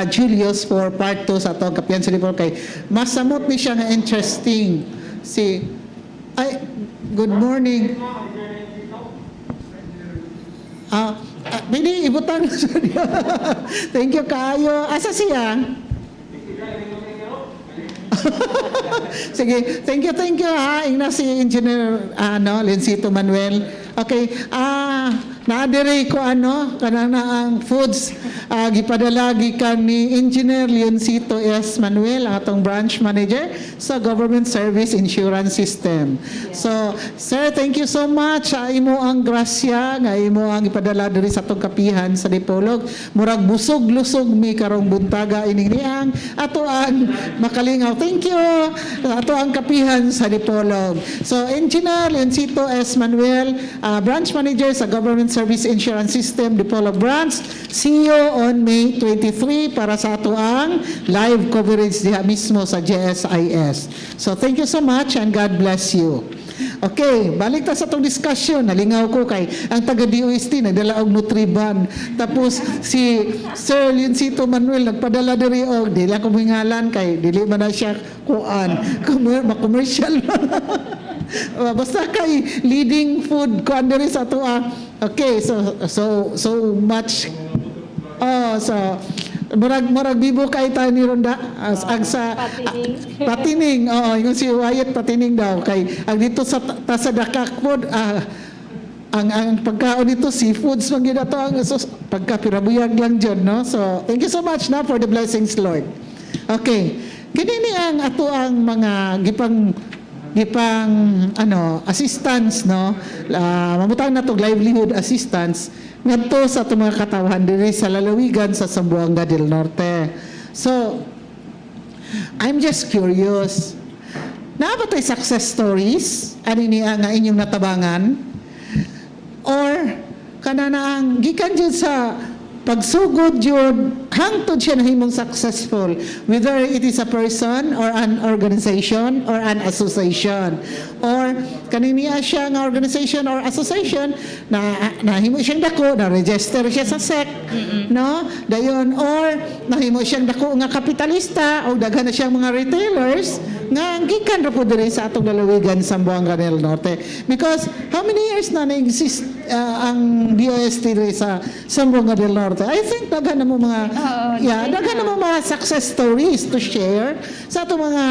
Julius for part 2 sa ato kapiyansa report kay masamot ni siya nga interesting. Good morning. Bini ibutang thank you kaayo. Asa siya? Sige, thank you ha. Ingna si Engineer Lencito Manuel. Okay, naadiri ko kanang ang foods gipadala gikan ni Engineer Leoncito S. Manuel, ang atong branch manager sa Government Service Insurance System. So, sir, thank you so much sa imo ang grasya nga imo ang ipadala diri sa atong kapihan sa Dipolog. Murag busog-lusog mi karong buntaga ining niang ato ang makalingaw. Thank you. Ato ang kapihan sa Dipolog. So, Engineer Leoncito S. Manuel, branch manager sa Government Service Insurance System, Dipolog Branch. See you on May 23 para sa ato ang live coverage diha mismo sa GSIS. So, thank you so much and God bless you. Okay, balik ta sa itong discussion. Nalingaw ko kay ang taga-DOST nagdala og Nutriban. Tapos si Sir Leoncito Manuel nagpadala diri og dili ako mingalan kay dili man na siya kuan. Commercial. Basta kay leading food kuan diri sa ato. Okay, so much. So murag bibo kay tayo ni Ronda ag sa patining yung si Wyatt patining daw kay ag dito sa Dakak food ang pagkaon dito seafoods man gyud ato ang pagkapirabuyag lang jud no. So thank you so much na for the blessings, Lord. Okay, kini ni ang ato ang mga gipang assistance no, mamutang na to livelihood assistance ngadto sa itong mga katawhan diri sa lalawigan sa Zamboanga del Norte. So I'm just curious, nabatay success stories ani niya nga inyong natabangan or kananaang gikan jud sa pagsugod jud hangtod siya nahimong successful, whether it is a person or an organization or an association or kaniniya siya nga organization or association na nahimo siyang dako na register siya sa SEC no dayon or nahimo siyang dako nga kapitalista o daghan na siyang mga retailers nga gikan ra po diri sa atong lalawigan sa Zamboanga del Norte because how many years na exist ang DOST rin sa Zamboanga del Norte. I think daghan na mo mga daghan na mo mga success stories to share sa ato mga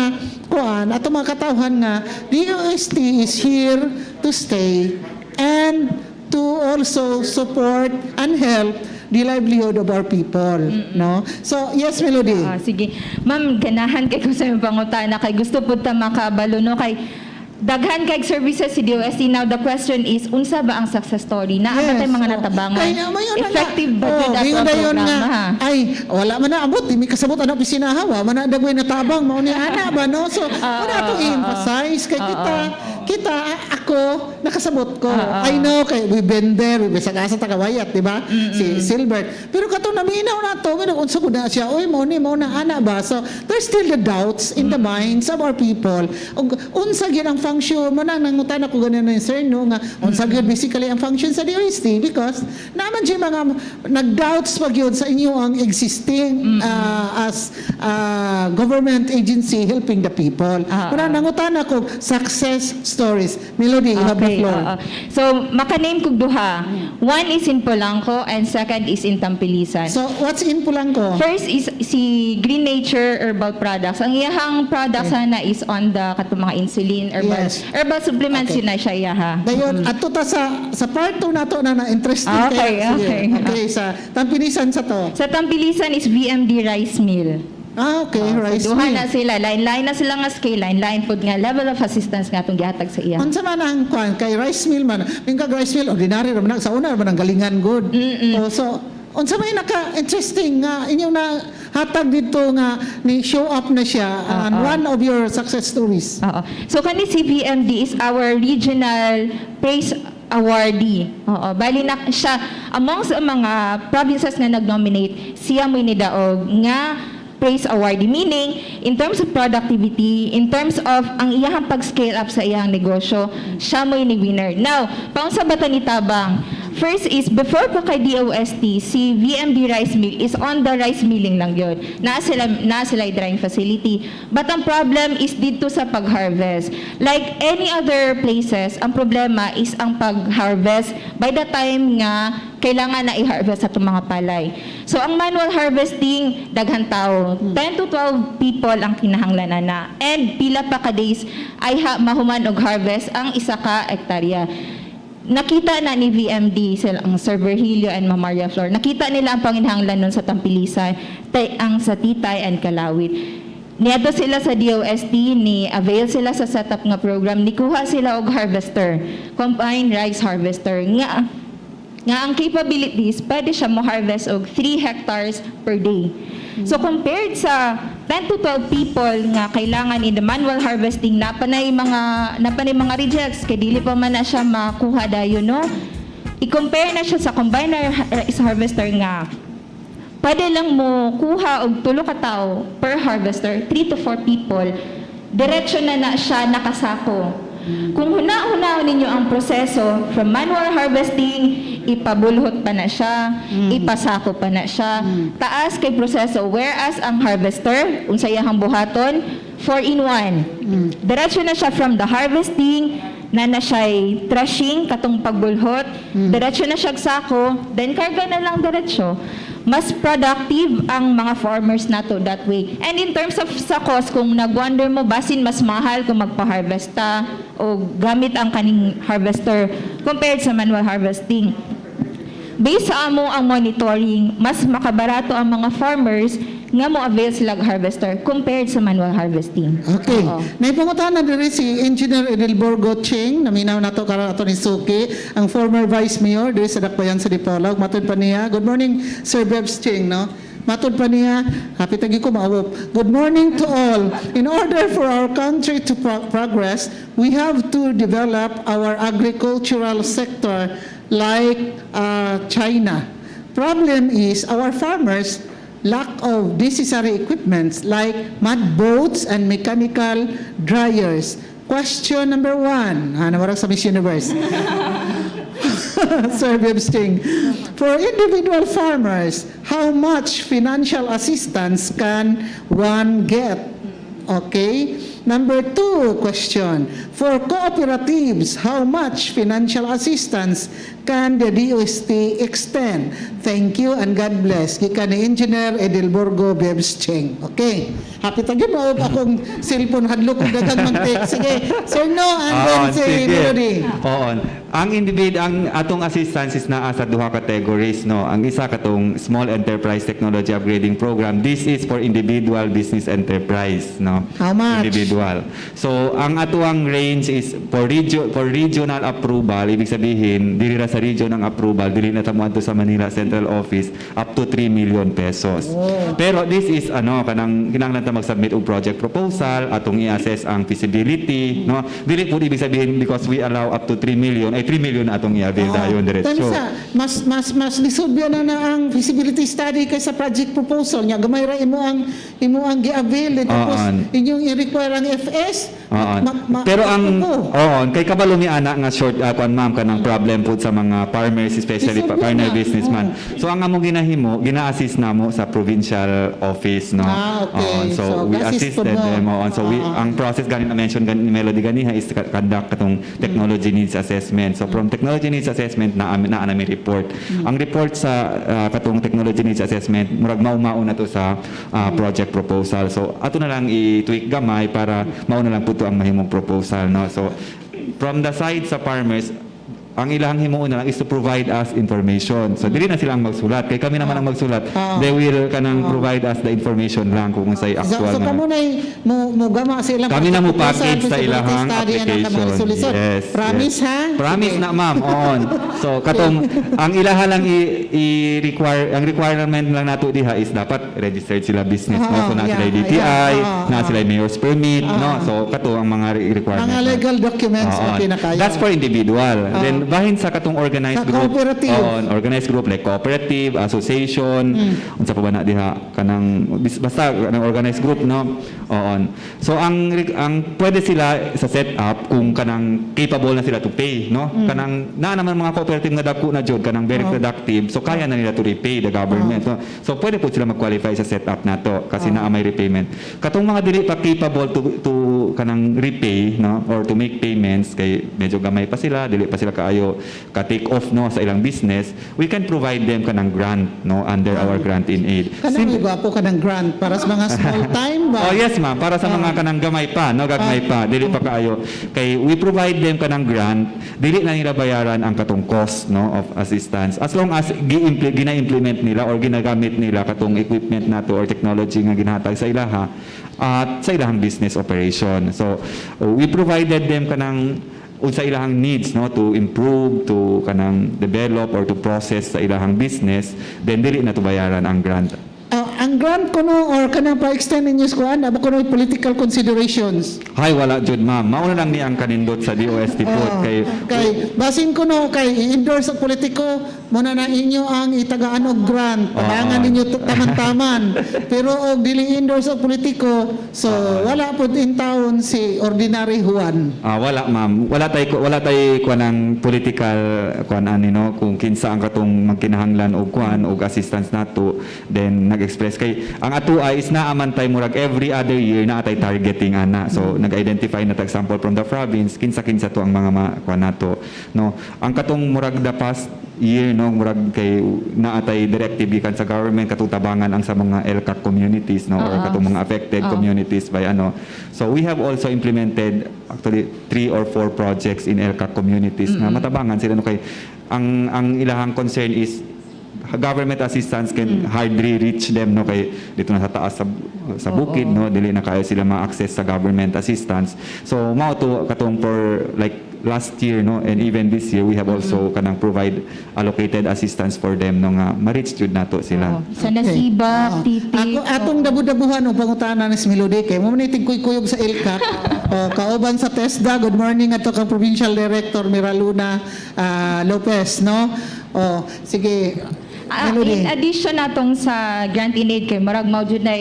kuan, ato mga katawhan nga DOST is here to stay and to also support and help the livelihood of our people, no? So, yes, Melody. Sige. Ma'am, ganahan kay ko sa iyong pangutana kay gusto po ta makabalo no kay daghan kay services si DOST. Now the question is unsa ba ang success story na yes. Tay mga natabangan effective ba jud ato ang programa ha? Ay wala man na abot mi kasabot ano opisina hawa man na dagway natabang mao ni ana ba no, so wala to emphasize kay kita ako nakasabot ko. I know kay we been there we sa tagawayat di ba si Silbert, pero kato naminaw na to unsa ko na siya oy mao na ana ba, so there's still the doubts in the minds of our people ug unsa gyud ang function mo nang nangutan ako ganun na sir no nga unsa gyud basically ang function sa DOST because naman siya mga nag-doubts pag yun sa inyo ang existing as government agency helping the people. Muna nangutan ako success stories. Melody, you have the floor. So maka-name kog duha. One is in Polanco and second is in Tampilisan. So what's in Polanco? First is si Green Nature Herbal Products. Ang iyahang products na is on the katong mga insulin herbal supplements yun na siya iyaha. Dayon ato ta sa part 2 nato na interesting okay sa Tampilisan sa to. Sa Tampilisan is VMD Rice Mill. Okay, rice so, duha mill. na sila, line na sila nga scale, line pod nga level of assistance nga itong gihatag sa iya. Unsa man ang kwan kay rice mill man, mingkag rice mill ordinary ra man sa una man ang galingan good. So unsa may naka-interesting nga inyong na hatag dito nga ni show up na siya one of your success stories. So kani si VMD is our regional praise awardee. Bali na siya amongst ang mga provinces nga nag-nominate, siya mo ni daog nga praise awardee, meaning in terms of productivity, in terms of ang iyang pag-scale up sa iyang negosyo, siya mo ni winner. Now, paunsa ba ta ni tabang? First is, before pa kay DOST, si VMD Rice Mill is on the rice milling lang yun. Na sila drying facility. But ang problem is dito sa pag-harvest. Like any other places, ang problema is ang pag-harvest by the time nga kailangan na i-harvest sa itong mga palay. So, ang manual harvesting, daghan tao. 10 to 12 people ang kinahanglanan na. And pila pa ka days ay mahuman og harvest ang isa ka hektarya. Nakita na ni VMD sila ang Sir Virgilio and Ma'am Maria Flor. Nakita nila ang panginahanglan nun sa Tampilisan, ang sa Titay and Kalawit. Niadto sila sa DOST, ni avail sila sa setup nga program, ni kuha sila og harvester, combined rice harvester nga ang capabilities pwede siya mo harvest og 3 hectares per day. So compared sa 10 to 12 people nga kailangan in the manual harvesting napanay mga rejects kay dili pa man na siya makuha dayon no. I-compare na siya sa combined rice harvester nga pwede lang mo kuha og 3 ka tawo per harvester, 3 to 4 people. Diretso na siya nakasako. Kung huna-hunaon ninyo ang proseso from manual harvesting, ipabulhot pa na siya, ipasako pa na siya, taas kay proseso, whereas ang harvester, unsayahang buhaton, 4-in-1. Diretso na siya from the harvesting, na siya'y threshing, katong pagbulhot, diretso na siya sako, then karga na lang diretso. Mas productive ang mga farmers nato that way. And in terms of sa cost, kung nag-wonder mo, basin mas mahal kung magpa-harvest ta o gamit ang kaning harvester compared sa manual harvesting. Based sa amo ang monitoring, mas makabarato ang mga farmers nga mo avail sila harvester compared sa manual harvesting. Okay. Naipangutan na diri si Engineer Edelborgo Ching, naminaw nato karon ato ni Suki, ang former Vice Mayor diri sa Dakbayan sa Dipolog. Matud pa niya. Good morning, Sir Bebs Ching, no? Matud pa niya, hapit lagi ko maawop. Good morning to all. In order for our country to progress, we have to develop our agricultural sector like China. Problem is, our farmers lack of necessary equipments like mud boats and mechanical dryers. Question number 1. Namarag sa Miss Universe. Sir Bebsting. For individual farmers, how much financial assistance can one get? Okay? Number 2 question, for cooperatives, how much financial assistance can the DOST extend? Thank you and God bless. Gikan ni Engineer Edelborgo Bebs Cheng. Okay. Happy tagin mo akong cellphone hadlok kung dagang mag-text. Sige. Sir No, and then si Melody. Oo. Ang atong assistance is naa sa duha categories, no. Ang isa katong Small Enterprise Technology Upgrading Program. This is for individual business enterprise, no. How much? Individual. So ang atuang range is for regional approval, ibig sabihin dili ra sa region ang approval, dili na tamo adto sa Manila Central Office up to 3 million pesos. Pero this is kanang kinahanglan ta mag-submit og project proposal, atong i-assess ang feasibility, no. Dili pud ibig sabihin because we allow up to 3 million, ay 3 million atong i-avail dayon diretso. Tansa, mas lisod biya na ang feasibility study kaysa project proposal niya. Gamay ra imo ang gi-avail tapos inyong i-require ang FS. Pero kay kabalo ni ana nga short kuan ma'am kanang problem pud sa mga farmers, especially Lisod partner na. businessman. So ang among ginahimo, gina-assist namo sa provincial office, no. Okay. So we assist po assisted mo. them. So ang process ganin na mention ni Melody ganiha is conduct katong technology needs assessment. So from technology needs assessment na namin report. Ang report sa katong technology needs assessment murag mao na to sa project proposal. So ato na lang i-tweak gamay para mao na lang puto ang mahimong proposal, no. So from the side sa farmers, ang ilang himuon na lang is to provide us information. So dili na silang magsulat. Kay kami naman ang magsulat. They will kanang provide us the information lang kung unsay actual So kamo nay mo gama sa ilang kami na mo proposal, package sa feasibility ilahang study, anak ka application. magsulisod. Yes. Promise, yes. ha? Promise Okay. na ma'am. On. So katong ang ilaha lang i-require, ang requirement lang nato diha is dapat registered sila business, no. So na sila DTI, na sila mayor's permit, no. So kato ang mga requirements. Mga legal documents Oo. okay na kayo. That's for individual. Then bahin sa katong organized Sa group. cooperative. Organized group like cooperative, association, unsa pa ba na diha kanang basta kanang organized group, no. Oo. So ang pwede sila sa setup kung kanang capable na sila to pay, no. Kanang naman mga cooperative nga dako na jud kanang very productive, so kaya na nila to repay the government, no? So pwede po sila mag-qualify sa setup nato kasi naa may repayment. Katong mga dili pa capable to kanang repay, no, or to make payments kay medyo gamay pa sila, dili pa sila kaayo ka take off, no, sa ilang business, we can provide them kanang grant, no, under our grant in aid. Kanang may gwapo ka ng grant para sa mga small time ba? Oh yes ma'am, para sa mga kanang gamay pa, no, gagmay pa, dili pa kaayo. Kay we provide them kanang grant, dili na nila bayaran ang katong cost, no, of assistance. As long as gina-implement nila or ginagamit nila katong equipment nato or technology nga ginhatag sa ilaha at sa ilahang business operation. So we provided them kanang unsa ilahang needs, no, to improve, to kanang develop or to process sa ilahang business, then dili na to bayaran ang grant. Ang grant kuno or kanang pa-extend ninyo sa kuan, aba kuno political considerations. Hay wala jud ma'am. Mauna lang ni ang kanindot sa DOST po kay basin kuno kay i-endorse sa politiko mo na inyo ang itagaan og grant. Tabangan ninyo taman-taman. Pero og dili endorse sa politiko, so wala pud in town si ordinary Juan. wala ma'am. Wala tay kuanang political kuan ani, no, kung kinsa ang katong magkinahanglan og kuan og assistance nato, then nag-express kay ang atua is naaman tay murag every other year na atay targeting ana. So nag-identify na tag sample from the province kinsa-kinsa to ang mga kuan nato, no. Ang katong murag the past year, no, murag kay naatay directive gikan sa government katong tabangan ang sa mga LCAC communities, no, or katong mga affected communities by ano. So we have also implemented actually 3 or 4 projects in LCAC communities nga matabangan sila, no, kay ang ilahang concern is government assistance can hardly reach them, no, kay dito na sa taas sa bukid, no, dili na kaya sila ma-access sa government assistance. So mao to katong for like last year, no, and even this year we have also kanang provide allocated assistance for them, no, nga ma-reach jud nato sila. Sa Nasibak, Titik. Ako atong dabu-dabuhan og pangutana ni Melody kay mo man tigkuy-kuyog sa LCAC. Kauban sa TESDA, good morning ato kang Provincial Director Miraluna Lopez, no. Sige. Melody. In addition natong sa grant in aid kay marag mawjud na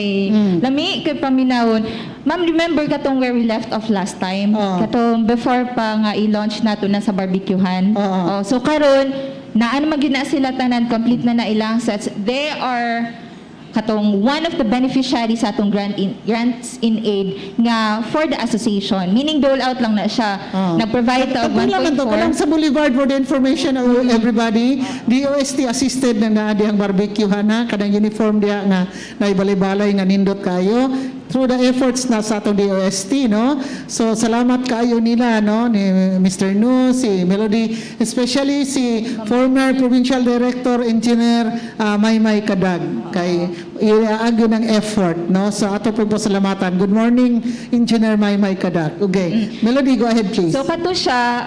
lami kay paminawon. Ma'am, remember katong where we left off last time? Katong before pa nga i-launch nato na sa barbecuehan. So karon naan magina sila tanan complete na ilang sets. They are katong one of the beneficiaries sa atong grants in aid nga for the association, meaning dole out lang na siya, nag-provide ta og Kapag lang to, 1.4. kanang sa Boulevard for the information of everybody, DOST assisted na diyang barbecue na, kanang uniform diya nga naibalay-balay nga nindot kayo through the efforts na sa atong DOST, no? So salamat kayo nila, no, ni Mr. Nu, si Melody, especially si former Provincial Director Engineer Maymay Kadag kay iaagyo ng effort, no? So ato po salamatan. Good morning, Engineer Maymay Kadag. Okay, Melody, go ahead please. So kato siya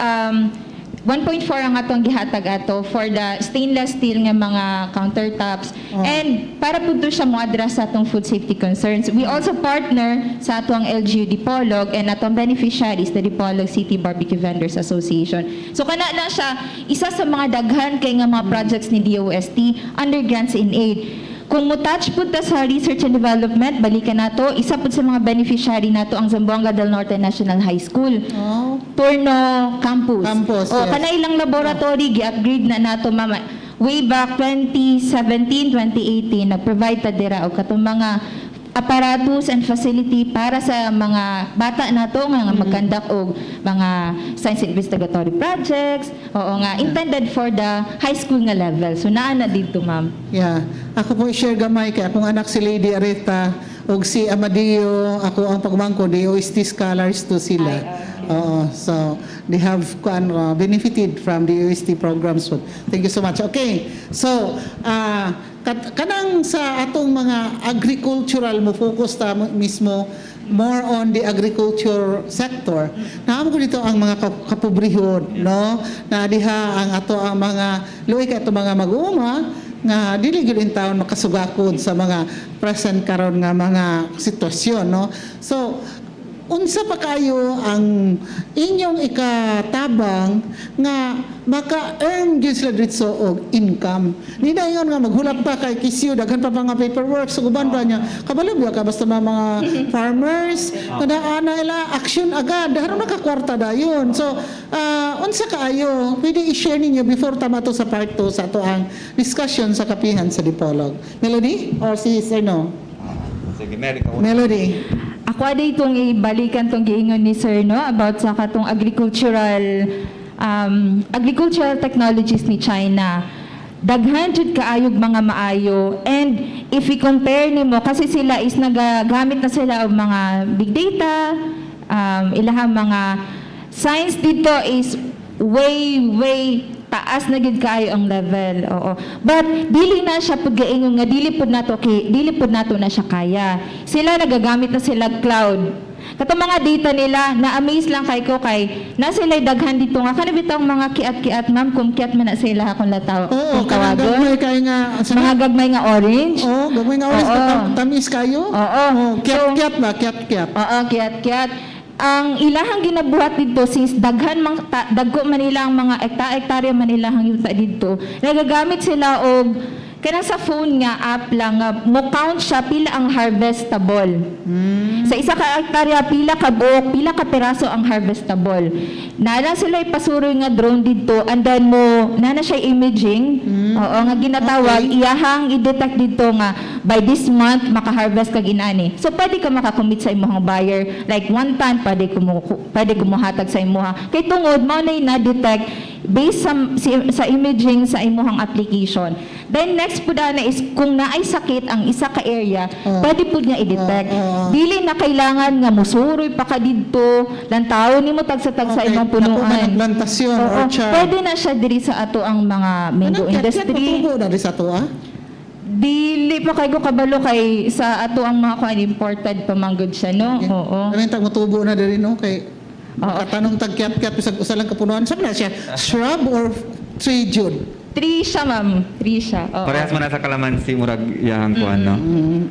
1.4 ang atong gihatag ato for the stainless steel nga mga countertops and para pud to siya mo address sa atong food safety concerns. We also partner sa atong LGU Dipolog and atong beneficiaries the Dipolog City Barbecue Vendors Association. So kana na siya isa sa mga daghan kay nga mga projects ni DOST under grants in aid. Kung mo-touch po ta sa research and development, balikan nato, isa po sa mga beneficiary nato ang Zamboanga del Norte National High School. Turno Campus. Campus, yes. Kana ilang laboratory, gi-upgrade na nato mama. Way back 2017, 2018, nag-provide ta dira og katong mga apparatus and facility para sa mga bata nato nga mag-conduct og mga science investigatory projects, nga intended for the high school nga level. So naa na dito, ma'am. Yeah. Ako po i-share gamay kay akong anak si Lady Areta ug si Amadeo, ako ang pagmangko DOST scholars to sila. So they have benefited from the DOST programs. So, thank you so much. Okay. So, kanang sa atong mga agricultural mo focus ta mismo more on the agriculture sector. Naamo ko dito ang mga kapobrehon, no? Na diha ang ato ang mga luoy kay ato mga mag-uuma nga dili gyud in taon makasugakod sa mga present karon nga mga sitwasyon, no? So unsa pa kayo ang inyong ikatabang nga maka-earn gyud sila dito og income. Di na ingon nga maghulap pa kay kisyo daghan pa mga paperwork sa uban ba niya. Kabalo ba ka basta mga farmers kada ana ila action agad daron nakakwarta dayon. So unsa kaayo pwede i-share ninyo before tamato sa part 2 sa ato ang discussion sa kapihan sa Dipolog. Melody or si Sir No? Sige, Mary, ka una. Melody. Ako aday itong ibalikan tong giingon ni Sir no about sa katong agricultural technologies ni China. Daghan jud kaayog mga maayo and if i-compare nimo kasi sila is nagagamit na sila og mga big data, ilahang mga science dito is way taas na gid kaayo ang level. Oo. But dili na siya pud gaingon nga dili pud nato na siya kaya. Sila nagagamit na sila cloud. Katong mga data nila, na-amaze lang kay ko kay na sila daghan dito nga kana bitang mga kiat-kiat ma'am kung kiat man na sila akong lataw. Oo, kung tawagon. gagmay kay nga Mga gagmay nga orange. Oh, gagmay nga oras Oo. tamis kayo. Oo. Kiat-kiat ba? Kiat-kiat. Oo, kiat-kiat. Ang ilahang ginabuhat dito since daghan dagko man nila ang mga hektarya man ilahang yuta dito. Nagagamit sila og kanang sa phone nga app lang nga mo count siya pila ang harvestable. Sa isa ka hektarya pila ka buok, pila ka piraso ang harvestable. Nala sila ipasuroy nga drone dito and then mo nana siya imaging. Oo nga ginatawag iyahang i-detect dito nga by this month maka-harvest kag inani. So pwede ka makakommit sa imong buyer like 1 ton pwede kumuhatag sa imuha. Kay tungod mao na detect based sa imaging sa imuhang application. Then next po na is kung naay sakit ang isa ka area, pwede po niya i-detect. Dili na kailangan nga musuroy pa ka didto, lantaw nimo tag-sa imong punuan. Plantasyon or char. Pwede na siya diri sa ato ang mga mango industry. Matubo na rin sa to, Dili pa kay ko kabalo kay sa ato ang mga kuan imported pamanggod siya no. Oo. Kami tag matubo na diri no kay katanong tagkiat-kiat bisag usa lang kapunuan. Sabi na siya, shrub or tree jud? Tree siya, ma'am. Tree siya. Oo. Parehas man na sa kalamansi murag yang kuan no.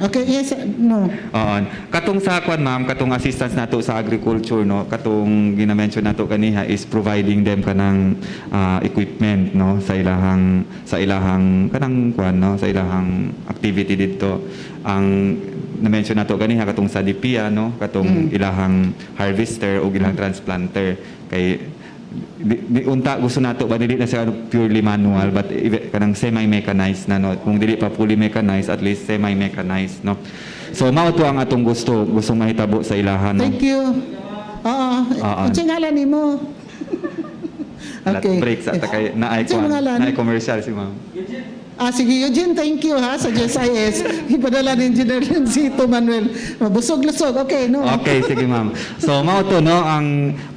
Okay, yes, no. Oo. Katong sa kuan ma'am, katong assistance nato sa agriculture no, katong gina-mention nato kaniha is providing them kanang equipment no sa ilahang kanang kuan no, sa ilahang activity didto. Ang na-mention nato kaniha katong sa DPIA no, katong ilahang harvester o ilahang transplanter kay unta gusto nato ba dili na siya purely manual but kanang semi-mechanized na no. Kung dili pa fully mechanized, at least semi-mechanized, no. So mao to ang atong gustong mahitabo sa ilahan, no. Thank you. Oo. Ang ngalan nimo. Okay. Break sa kay naay Unsay ngalan? naay commercial si ma'am. Sige, Eugene, thank you ha sa GSIS. Ipadala ni Engineer Lencito Manuel. Busog-lusog, okay, no? Okay, sige ma'am. So mao to no,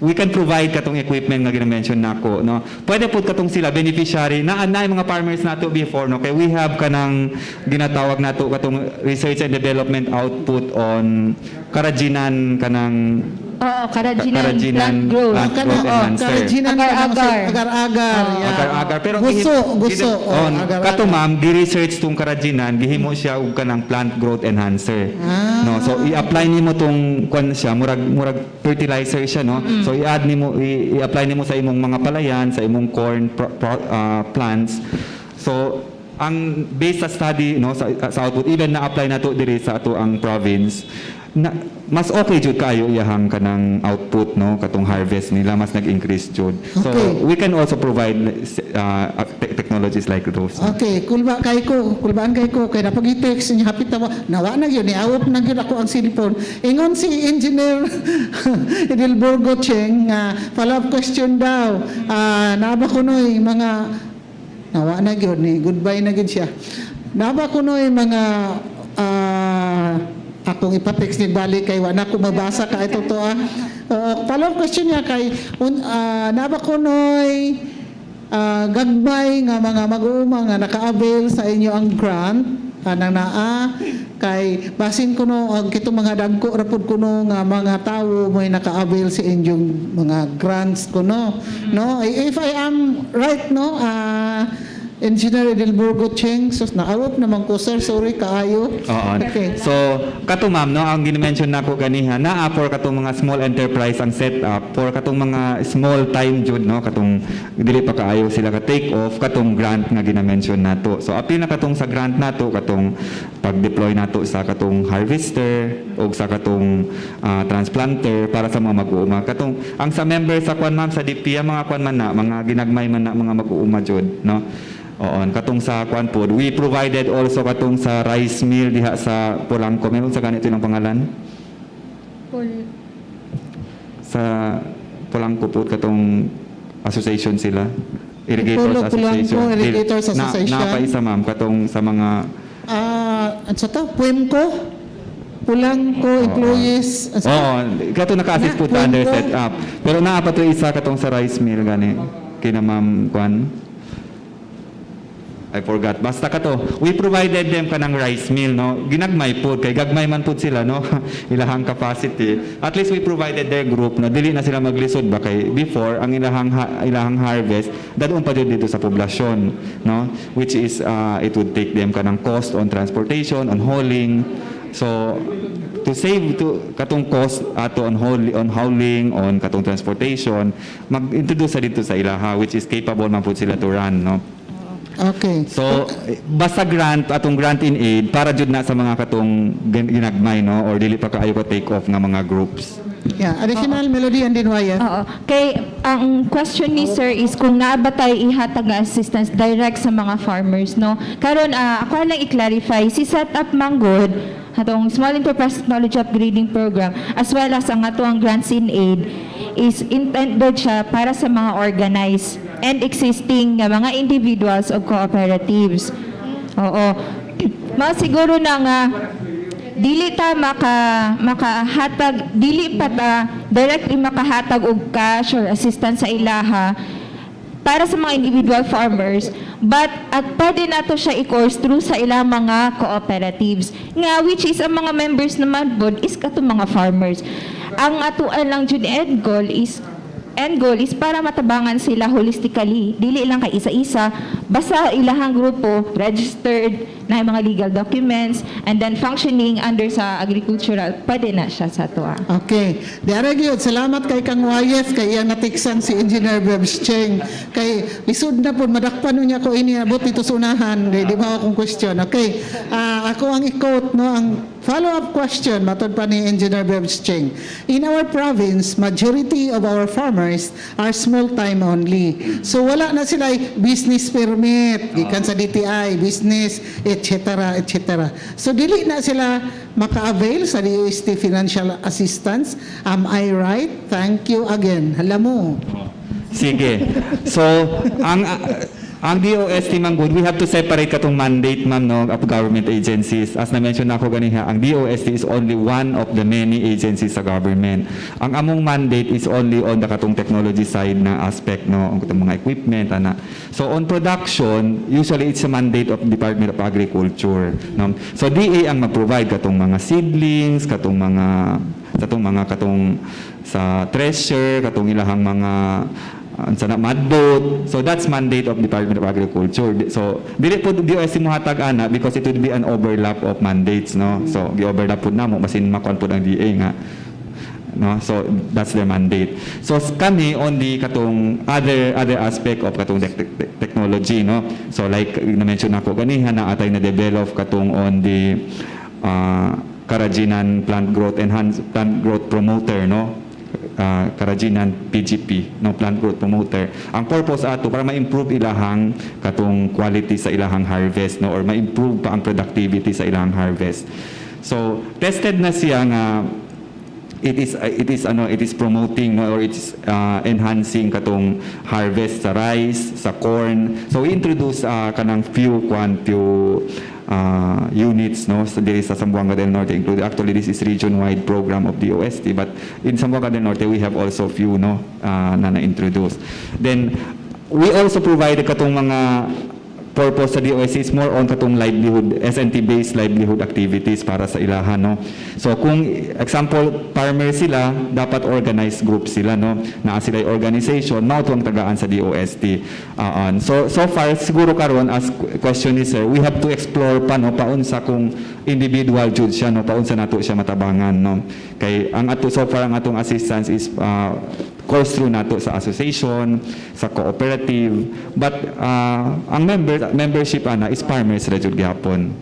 we can provide katong equipment nga gina-mention nako, no. Pwede pud katong sila beneficiary na mga farmers nato before, no. Kay we have kanang ginatawag nato katong research and development output on Karajinan kanang Oo, Karajinan, Karajinan plant growth. plant growth enhancer. Karajinan, Agar-agar. Agar-agar. yeah. Agar-agar pero Gusto. Agar-agar. kato ma'am gi-research tong Karajinan gihimo siya og kanang plant growth enhancer. No, so i-apply nimo tong kwan siya murag fertilizer siya, no. So i-add nimo i-apply nimo sa imong mga palayan, sa imong corn plants. So ang based sa study, no, sa output, even na-apply nato diri sa ato ang province, na mas okay jud kayo iyahang kanang output, no, katong harvest nila mas nag-increase jud. So Okay. we can also provide technologies like those. Okay, kulbaan kay ko, kay napag-text niya, hapit na nawa na yun, iawap na yun ako ang cellphone. Ingon si Engineer Edelburgo Cheng, follow-up question daw, naba ko noy, mga, nawa na yun, goodbye na yun siya. Naba ko noy, mga, akong ipatext ni balik kay wala ko mabasa ka ito to follow-up question niya kay naba ko noy gagmay nga mga mag-uuma nga naka-avail sa inyo ang grant kanang naa kay basin ko no ang kitong mga dagko rapod ko no nga mga tawo mo'y naka-avail sa inyong mga grants ko no if I am right no Engineer Edelburgo Cheng, so naawap naman ko sir, sorry kaayo. Oo. Okay. So, kato ma'am, no, ang gini-mention nako ganiha, naa for katong mga small enterprise ang setup, for katong mga small time jud, no, katong dili pa kaayo sila ka take off katong grant nga gina-mention nato. So, apil na katong sa grant nato, katong pag-deploy nato sa katong harvester o sa katong transplanter para sa mga mag-uuma. Katong ang sa member sa kwan ma'am sa DPIA mga kwan man na, mga ginagmay man na mga mag-uuma jud, no. Oo, katong sa kwan pod, we provided also katong sa rice mill diha sa Polanco. Meron sa ganito ng pangalan? Sa Polanco po katong association sila. Irrigators Association. Polanco Irrigators Association. Na pa isa ma'am katong sa mga ano sa to? Puemco? Polanco employees. Oo, katong naka-assist po ta under Puemco. set up. Pero naa pa to isa katong sa rice mill gani. Kina ma'am kwan. I forgot. Basta kato, we provided them kanang rice mill, no. Ginagmay po kay gagmay man pud sila, no. Ilahang capacity. At least we provided their group na dili na sila maglisod ba kay before ang ilahang harvest dadon pa jud dito sa poblasyon, no. Which is it would take them kanang cost on transportation, on hauling. So to save to katong cost ato on hauling, on katong transportation, mag-introduce sa dito sa ilaha which is capable man pud sila to run, no. Okay. So, basta grant, atong grant in aid, para jud na sa mga katong ginagmay, no? Or dili pa kaayo ka take off nga mga groups. Yeah, additional Melody and Dinwaya. Oo. Kay ang question ni sir is kung naa ba tayo ihatag nga assistance direct sa mga farmers, no? Karon ako lang i-clarify si Setup Manggod atong Small Enterprise Technology Upgrading Program as well as ang atong grants in aid is intended siya para sa mga organized and existing nga mga individuals o cooperatives. Oo. Siguro na nga dili ta makahatag dili pa ta directly makahatag og cash or assistance sa ilaha para sa mga individual farmers, but pwede nato siya i-course through sa ilang mga cooperatives nga which is ang mga members naman bod is katong mga farmers. Ang atuan lang jud end goal is para matabangan sila holistically, dili lang kay isa-isa basta ilahang grupo registered na mga legal documents and then functioning under sa agricultural, pwede na siya sa tuwa. Okay. Diara gyud, salamat kay Kang Wayes kay iyang natiksan si Engineer Bebs Cheng. Kay lisod na po madakpan niya ko ini abot dito sa unahan. Di ba akong question. Okay. Ako ang i-quote no ang follow-up question matod pa ni Engineer Bebs Cheng. In our province, majority of our farmers are small time only. So wala na sila business permit gikan sa DTI, business etc. etc. So dili na sila maka-avail sa DOST financial assistance. Am I right? Thank you again. Alam mo. Sige. So, ang DOST, Ma'am Good, we have to separate katong mandate, ma'am, no, of government agencies. As na-mention na ako ganiha, ang DOST is only one of the many agencies sa government. Ang among mandate is only on the katong technology side na aspect, no, ang katong mga equipment, ana. So, on production, usually it's a mandate of Department of Agriculture, no. So, DA ang mag-provide katong mga seedlings, katong sa treasure, katong ilahang mga sana madbot. So that's mandate of Department of Agriculture. So dili po DOST mo hatag ana because it would be an overlap of mandates, no. So gi-overlap pud namo basin makuan pud ang DA nga, no. So that's their mandate. So kami on the katong other aspect of katong technology, no. So like na-mention ako ganiha na atay na develop katong on the Karajinan plant growth promoter, no. Karajinan PGP, no, plant growth promoter. Ang purpose ato para ma-improve ilahang katong quality sa ilahang harvest, no, or ma-improve pa ang productivity sa ilahang harvest. So tested na siya nga it is promoting, no, or it's enhancing katong harvest sa rice, sa corn. So we introduce kanang few units, no, sa diri sa Zamboanga del Norte included. Actually, this is region-wide program of the DOST, but in Zamboanga del Norte we have also few, no, na-introduce. Then we also provided katong mga purpose sa DOST is more on katong livelihood, SNT-based livelihood activities para sa ilahan, no. So kung example farmer sila, dapat organized group sila, no, na sila organization, mao to ang tagaan sa DOST. So far siguro karon as question ni sir, we have to explore pa, no, paunsa kung individual jud siya, no, paunsa nato siya matabangan, no. Kay ang ato so far ang atong assistance is course through nato sa association, sa cooperative, but ang membership ana is farmers ra jud gyapon.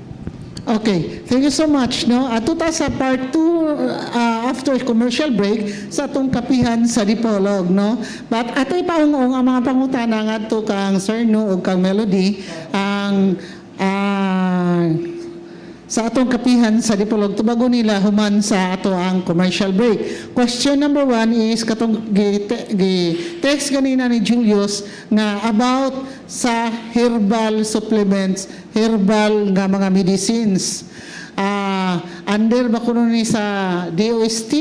Okay, thank you so much, no. Tuta sa part 2 after commercial break sa atong kapihan sa Dipolog, no. But ato'y paungong ang mga pangutana ngadto kang Sir No ug kang Melody ang sa atong kapihan sa Dipolog tubago nila human sa ato ang commercial break. Question number 1 is katong text ganina ni Julius nga about sa herbal supplements, herbal nga mga medicines. Under ba kuno ni sa DOST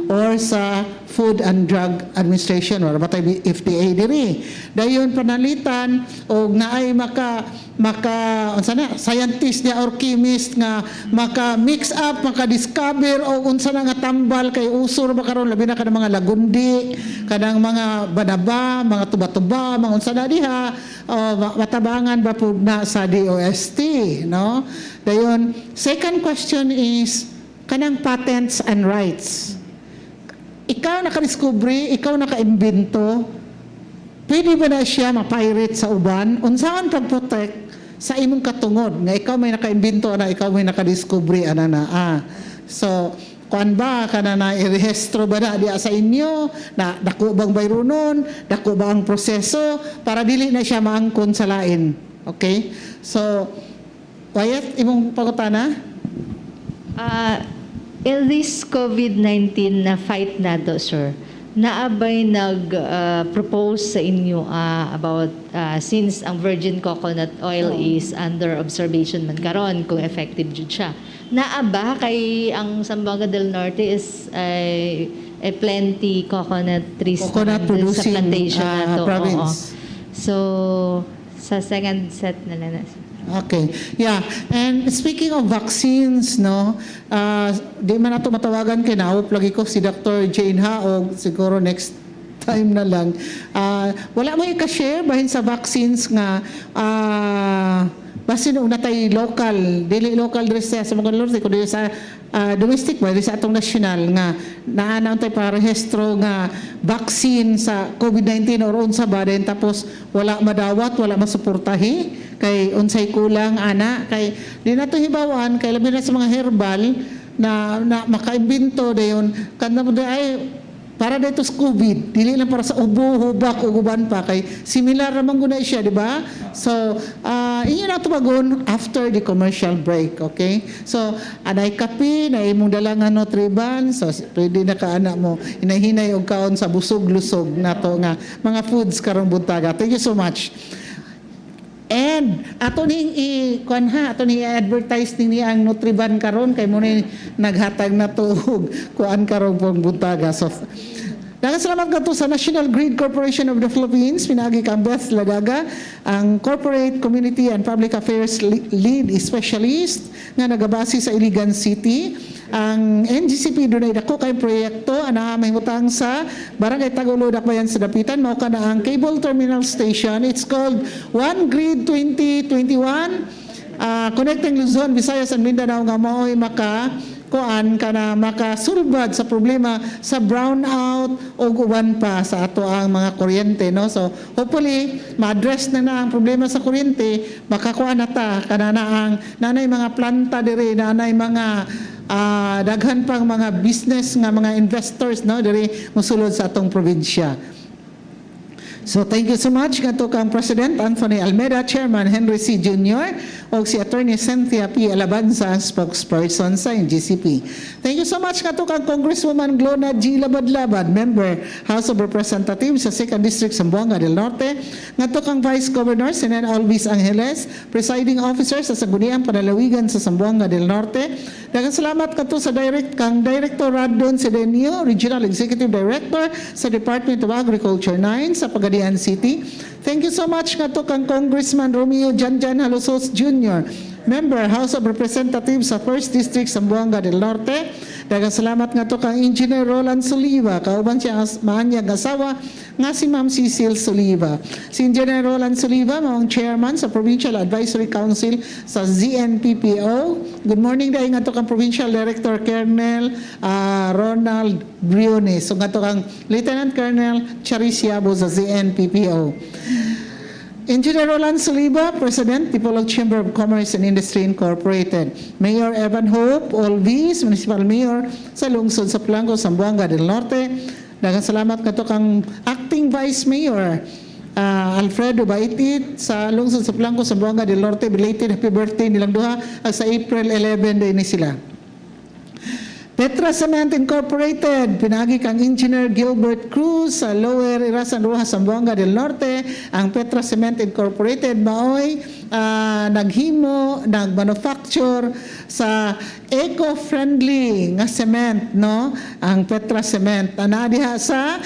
or sa Food and Drug Administration or batay FDA diri. Dayon panalitan og naay maka unsa na scientist niya or chemist nga maka mix up, maka discover o unsa na nga tambal kay usor ba karon labi na kanang mga lagundi, kanang mga banaba, mga tuba-tuba, mga unsa na diha matabangan ba pud na sa DOST, no? Dayon second question is kanang patents and rights. Ikaw nakadiskubre, ikaw nakaimbento, pwede ba na siya ma-pirate sa uban? Unsaon pag-protect sa imong katungod nga ikaw may nakaimbento na ikaw may nakadiskubre ana na so kuan ba kana na irehistro ba na diya sa inyo na dako bang bayronon, dako ba ang proseso para dili na siya maangkon sa lain. Okay, so Wyatt, imong pangutana? In this COVID-19 na fight nato, sir, naabay nag-propose sa inyo about since ang virgin coconut oil is under observation man karon kung effective jud siya. Naaba kay ang Zamboanga del Norte is a plenty coconut trees Coconut sa producing, plantation nato. province. So sa second set na lang. Okay. Yeah. And speaking of vaccines, no, di man nato matawagan kay naop lagi ko si Dr. Jane Ha o siguro next time na lang. Wala mo i-share bahin sa vaccines nga basin una tay local, dili local diri sa mga lord kundi sa domestic ba diri sa atong national nga naanaw tay parehistro nga vaccine sa COVID-19 or unsa ba din tapos wala madawat, wala masuportahi kay unsay kulang ana kay di na to hibawan kay labi na sa mga herbal na makaimbento dayon kanang ay para dito sa COVID, dili lang para sa ubo, hubak, uguban pa kay similar naman guna siya, di ba? So, inyo na tumagon after the commercial break, okay? So, anay kape, na imong dalangan no triban, so pwede na kaana mo inahinay og kaon sa busog-lusog na to nga mga foods karong buntaga. Thank you so much. And ato ning ato ni advertise ni ang Nutriban karon kay mo ni naghatag na to kuan karon pong buntaga. So salamat kadto sa National Grid Corporation of the Philippines, pinagi kang Beth Lagaga, ang Corporate Community and Public Affairs Lead Specialist nga nagabase sa Iligan City. Ang NGCP dunay dako kay proyekto ana mahimutang sa Barangay Tagulod Akbayan sa Dapitan mao kana ang cable terminal station. It's called One Grid 2021 connecting Luzon, Visayas and Mindanao nga mao'y makasulbad sa problema sa brownout o uban pa sa ato ang mga kuryente, no? So hopefully ma-address na ang problema sa kuryente, makakuha na ta kanana ang nanay mga planta dire, nanay mga daghan pang mga business nga mga investors, no, dire mosulod sa atong probinsya. So thank you so much kadto kang President Anthony Almeida, Chairman Henry C. Jr. o si Attorney Cynthia P. Alabanza, spokesperson sa NGCP. Thank you so much kadto kang Congresswoman Glona G. Labad-Labad, Member House of Representatives sa 2nd District Zamboanga del Norte, ngadto kang Vice Governor Senen Alvis Angeles, Presiding Officer sa Sangguniang Panalawigan sa Zamboanga del Norte. Daghang salamat kadto sa Director Radon Sedenio, Regional Executive Director sa Department of Agriculture 9 sa Pagadian City. Thank you so much kadto kang Congressman Romeo Janjan Halosos Jr., Member House of Representatives sa 1st District Zamboanga del Norte. Daghang salamat ngadto kang Engineer Roland Soliva, kauban siya maanyag asawa nga si Ma'am Cecil Soliva. Si Engineer Roland Soliva maong Chairman sa Provincial Advisory Council sa ZNPPO. Good morning dahil ngadto kang Provincial Director Colonel Ronald Briones. So ngadto kang Lieutenant Colonel Charis Yabo sa ZNPPO. Engineer Roland Soliva, President, Tipolog Chamber of Commerce and Industry Incorporated. Mayor Evan Hope, Olvis, Municipal Mayor sa lungsod sa Pulango, Zamboanga del Norte. Daghang salamat kadto kang Acting Vice Mayor Alfredo Baitit sa lungsod sa Pulango, Zamboanga del Norte. Belated happy birthday nilang duha sa April 11 day ni sila. Petra Cement Incorporated, pinagi kang Engineer Gilbert Cruz sa Lower Irasan Rojas, Zamboanga del Norte. Ang Petra Cement Incorporated maoy nagmanufacture sa eco-friendly nga cement, no? Ang Petra Cement ana diha sa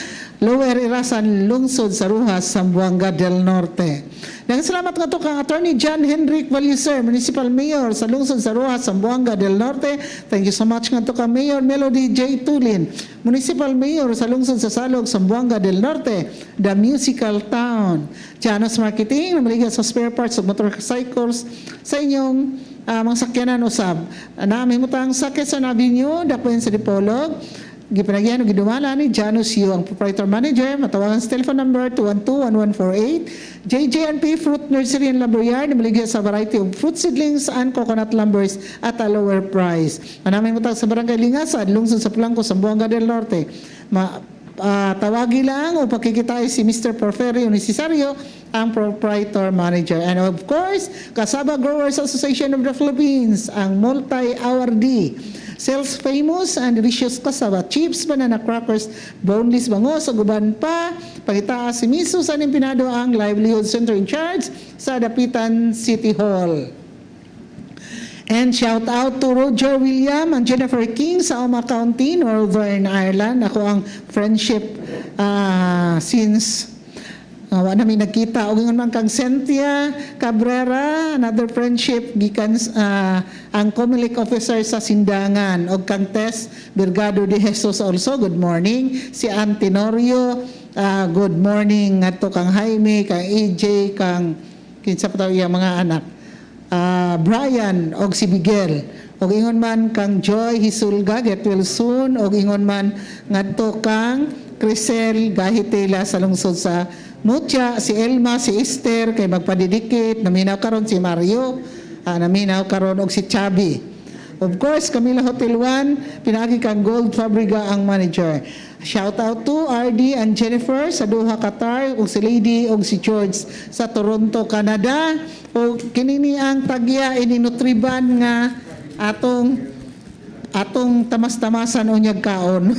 Lower Irasan lungsod sa Rojas, Zamboanga del Norte. Daghang salamat kadto kang Attorney John Henrik Valiser, Municipal Mayor sa lungsod sa Rojas, Zamboanga del Norte. Thank you so much kadto kang Mayor Melody J. Tulin, Municipal Mayor sa lungsod sa Salog, Zamboanga del Norte, the musical town. Janos Marketing, namaliga sa spare parts of motorcycles sa inyong mga sakyanan usab. Namin mutang sa Quezon Avenue, dakuin sa Dipolog. Gipanagyan o gidumala ni Janus Yu, ang proprietor manager. Matawagan sa telephone number 212-1148. JJNP Fruit Nursery and Lumber Yard, maligya sa variety of fruit seedlings and coconut lumbers at a lower price. Manaming mutag sa Barangay Lingasan, lungsod sa Pulanco, Zamboanga del Norte. Tawagi lang o pagkikitay si Mr. Porfirio Necesario, ang proprietor manager. And of course, Kasaba Growers Association of the Philippines, ang multi-awardee. Sales famous and delicious kasaba, chips, banana crackers, boneless bangos, guban pa, pagitaas si Miso San Empinado, ang livelihood center in charge sa Dapitan City Hall. And shout out to Roger William and Jennifer King sa Oma County, Northern Ireland. Ako ang friendship since Wa na mi nagkita og ingon man kang Cynthia Cabrera, another friendship gikan ang Comelec officer sa Sindangan, og kang Tess Birgado de Jesus also, good morning. Si Antenorio, good morning ngadto kang Jaime, kang AJ, kang kinsa pa taw iya mga anak. Brian og si Miguel, og ingon man kang Joy Hisulga, get well soon, og ingon man ngadto kang Crisel Gahitela sa lungsod sa Mutya, si Elma, si Esther kay magpadidikit, naminaw karon si Mario, naminaw karon og si Chabi. Of course, Camila Hotel 1, pinagi kang Gold Fabriga ang manager. Shout out to RD and Jennifer sa Doha, Qatar, ug si Lady ug si George sa Toronto, Canada. O kinini ang tagya ini Nutriban nga atong tamas-tamasan unyag kaon.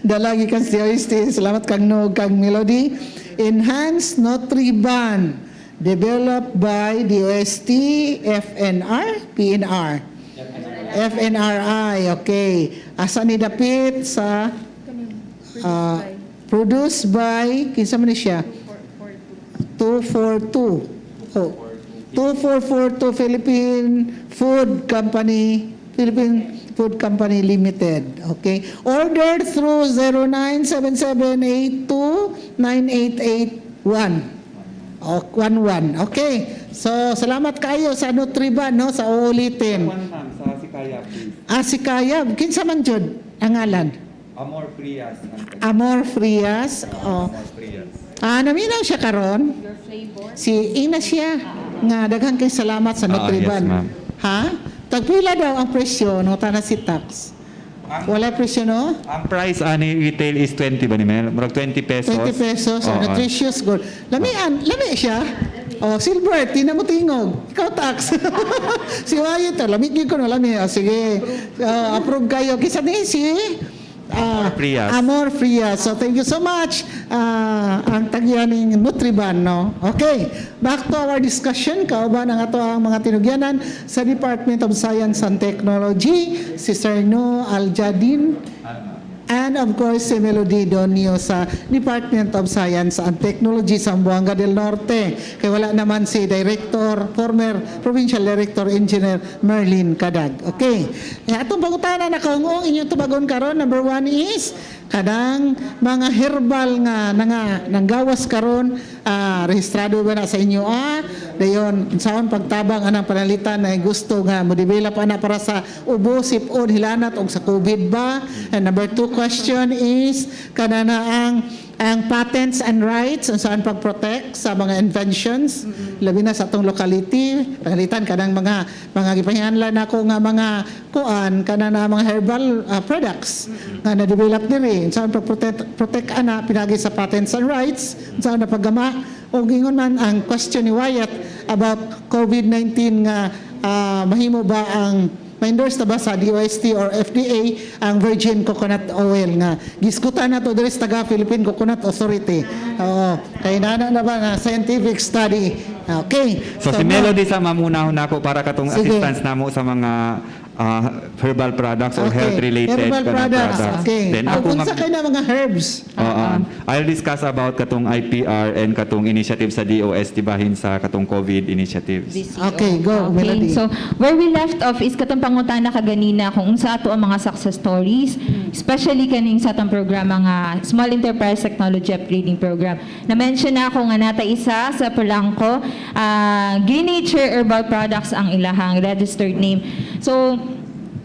Dalagi kang CRST, salamat kang Nog, kang Melody. Enhanced Nutriban, developed by DOST, PNR. FNRI, okay. Asa ni dapit sa produced by, kinsa man ni siya? 242. Oh. 2442 Philippine Food Company Limited. Okay. Ordered through 0977829881. 11. Okay. So, salamat kayo sa Nutriban, no? Sa uulitin. Sa Sikaya, please. Si Kaya. Kinsa man jud ang ngalan? Amor Frias. Amor Frias. Oh. Frias. Naminaw siya karon. Si Ina siya nga daghang kay salamat sa Nutriban. Yes, ma'am. Ha? Tagpila daw ang presyo no tana si tax. Wala presyo no? Ang price ani retail is 20 ba ni Mel? Murag 20 pesos. 20 pesos. Oo. Nutritious gold. Lami siya. Oh, silver, tina mo tingog. Ikaw tax. Si Wyatt, lamigin ko no lami. Sige. Approve kayo. Kisa ni si Amor Frias. Amor Frias. So thank you so much. Ang tagyaning Nutriban, no? Okay. Back to our discussion. Kauban ang ato ang mga tinugyanan sa Department of Science and Technology, si Sir No Aljadin, and of course si Melody Donio sa Department of Science and Technology sa Zamboanga del Norte. Kaya wala naman si former Provincial Director Engineer Merlin Cadag. Okay. Atong pangutana na kaungong inyong tubagon karon. Number 1 is kadang mga herbal nga nanggawas karon, rehistrado ba na sa inyo dayon saon pagtabang anang panalitan na gusto nga mo develop ana para sa ubo, sipon, hilanat og sa COVID ba? And number 2 question is kanana ang patents and rights saan pag-protect sa mga inventions labi na sa atong locality panalitan kanang mga gipahianlan nako nga mga kuan kanana mga herbal products nga na-develop diri saan pag-protect ana pinagi sa patents and rights saan na paggama o gingon man ang question ni Wyatt about COVID-19 nga mahimo ba ang ma-endorse na ba sa DOST or FDA ang virgin coconut oil nga giskutan na to diri sa taga Philippine Coconut Authority. Oo, kay na ba na scientific study. Okay. So si Melody sa mamunahon nako para katong Sige. assistance namo sa mga herbal products or health related Herbal products. Okay. Then Kung ako unsa kay na mga herbs. I'll discuss about katong IPR and katong initiative sa DOST bahin sa katong COVID initiatives. Okay, go, Melody. So, where we left off is katong pangutana kaganina kung unsa ato ang mga success stories, especially kaning sa atong programa nga Small Enterprise Technology Upgrading Program. Na-mention na ako nga nata isa sa Polanco, Green Nature Herbal Products ang ilahang registered name. So,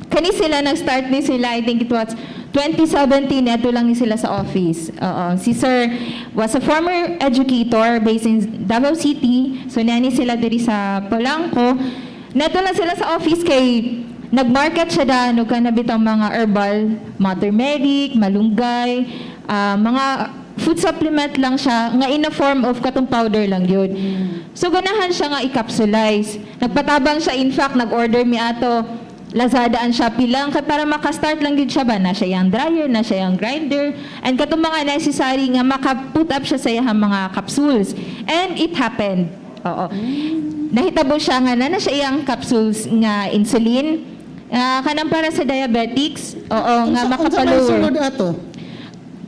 kani sila nag-start ni sila, I think it was 2017, ito lang ni sila sa office. Si Sir was a former educator based in Davao City. So, nani sila diri sa Polanco. Neto lang sila sa office kay nag-market siya dano ka nabitang mga herbal, Mother Medic, malunggay, mga food supplement lang siya, nga in a form of katong powder lang yun. So, ganahan siya nga i-capsulize. Nagpatabang siya, in fact, nag-order mi ato, Lazada and Shopee lang, para makastart lang yun siya ba, na siya yung dryer, na siya yung grinder, and katong mga necessary nga maka-put up siya sa iyang mga capsules. And it happened. Oo. Nahitabo siya nga na siya yung capsules nga insulin, kanang para sa diabetics, oo, nga Unsa may makapalower. sulod ato?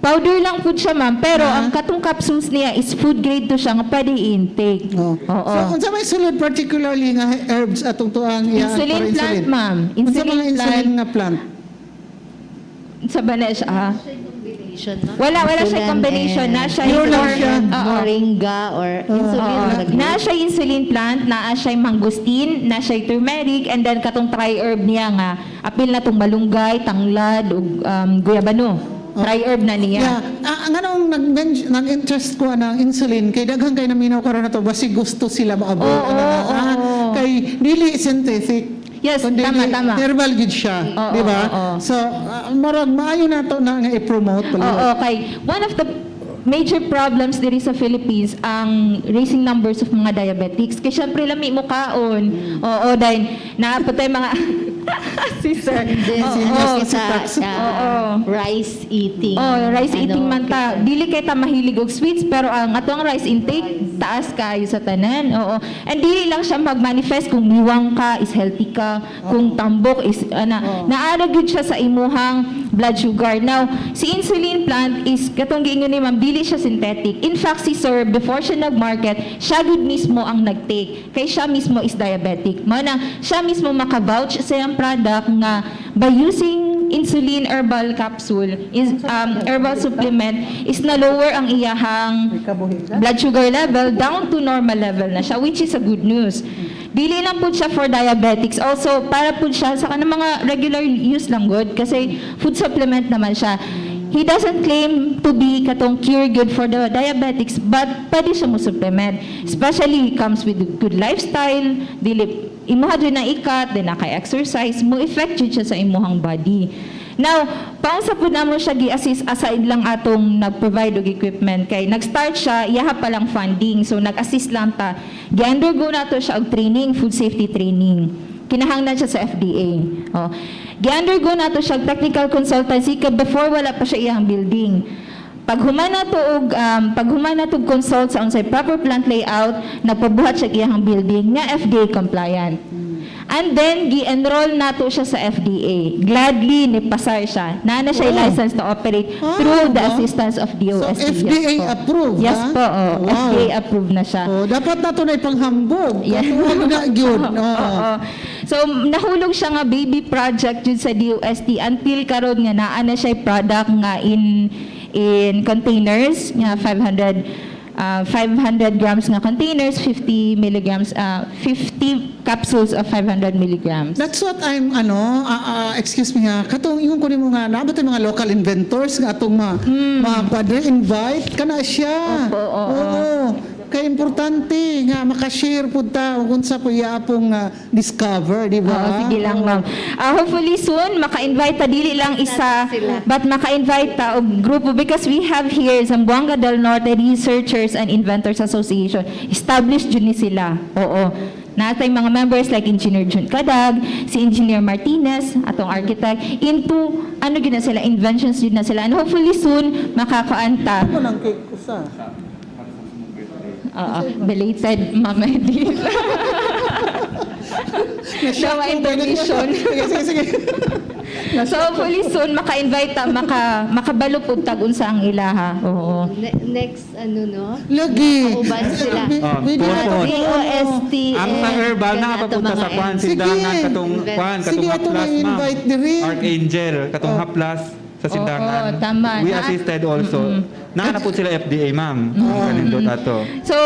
Powder lang po siya, ma'am. Pero ang katong capsules niya is food grade to siya nga pwede i-intake. Oh. Oo. So, unsa may sulod particularly nga herbs atong tuang Insulin plant, ma'am. Unsa mga Insulin insulin plant. nga plant? Sa bana siya, ah. Combination, ma'am. Wala siya Insulin combination. and Na siya Pure lang siya. Moringa or insulin. Oo. lagi. Na siya insulin plant, na siya mangustin, na siya turmeric, and then katong tri-herb niya nga, apil na tong malunggay, tanglad, ug guyabano. Tri-herb na niya. Yeah. Ang anong nag-interest ko ng insulin, kay daghang kay naminaw karon na to, basi gusto sila maabot. Oo. Kay dili synthetic. Yes, kundi tama. herbal gid siya, Oo, di ba? oo. So, marag maayo na to na nga i-promote pala. Oo, kay one of the major problems diri sa Philippines ang raising numbers of mga diabetics. Kaya syempre lami mo kaon. Oo, dahil naapotay mga si sir. Then, Oo. rice eating. Rice eating man ta. Dili kay ta mahilig og sweets pero ang atong rice intake taas kayo sa tanan. Oo. And dili lang siya mag-manifest kung niwang ka is healthy ka, kung tambok is naara gyud siya sa imuhang blood sugar. Now, si insulin plant is katong giingon ni ma'am, dili siya synthetic. In fact, si sir before siya nag-market, siya gud mismo ang nag-take. Kay siya mismo is diabetic. Mao na siya mismo maka-vouch sa iyang product nga by using insulin herbal capsule is herbal supplement is na lower ang iyahang blood sugar level down to normal level na siya, which is a good news. Dili lang po siya for diabetics, also para po siya sa kanang mga regular use lang good kasi food supplement naman siya. He doesn't claim to be katong cure good for the diabetics, but pwede siya mo supplement. Especially, it comes with good lifestyle, dili, imuha dyan na ikat, din na kay exercise, mo effect dyan siya sa imuhang body. Now, paunsa po naman siya gi-assist aside lang atong nag-provide og equipment kay nag-start siya, iyaha pa lang funding, so nag-assist lang ta. Gi-undergo na to siya og training, food safety training. Kinahanglan siya sa FDA. Oh. Gi-undergo na to siya technical consultancy kay before wala pa siya iyang building. Pag humana to consult sa unsay proper plant layout, napabuhat siya iyang building nga FDA compliant. And then, gi-enroll na to siya sa FDA. Gladly, nipasar siya. Nana siya license to operate through the assistance of DOST. So, FDA approved, Yes ha? po, oh. Wow. FDA approved na siya. Oh, dapat na to na ipanghambog. Yeah. Katuwag na yun. Oo. So, nahulog siya nga baby project yun sa DOST until karon nga naa na siya product nga in containers nga 500 grams nga containers, 50 milligrams, 50 capsules of 500 milligrams. That's what I'm, excuse me ha, katong yung kunin mo nga, naabot yung mga local inventors nga atong mga quadre invite, kana siya. Opo, oo. Oo. Kaya importante nga makashare po ta kung sa po yapong discover, di ba? Oo, sige lang, ma'am. Hopefully soon, maka-invite ta, dili lang isa, but maka-invite ta og grupo because we have here Zamboanga del Norte Researchers and Inventors Association. Established yun ni sila. Oo. Natay mga members like Engineer Jun Kadag, si Engineer Martinez, atong architect, into, yun na sila, inventions yun na sila. And hopefully soon, makakaanta. Ako nang cake ko sa. Belated Mama Edith. Dawa information. Sige. So hopefully soon maka-invite ta, makabalo po tagun sa ang ilaha. Oo. Next, no? Lagi. Kauban sila. DOST. Ang mga herbal na papunta sa kwan, sindangan, katong kwan, Sige, katong ato na haplas, ma'am. invite diri. Archangel, katong haplas sa sindangan. Oo, tama. We assisted also. Naana po sila FDA, ma'am. Kanindot ato. So,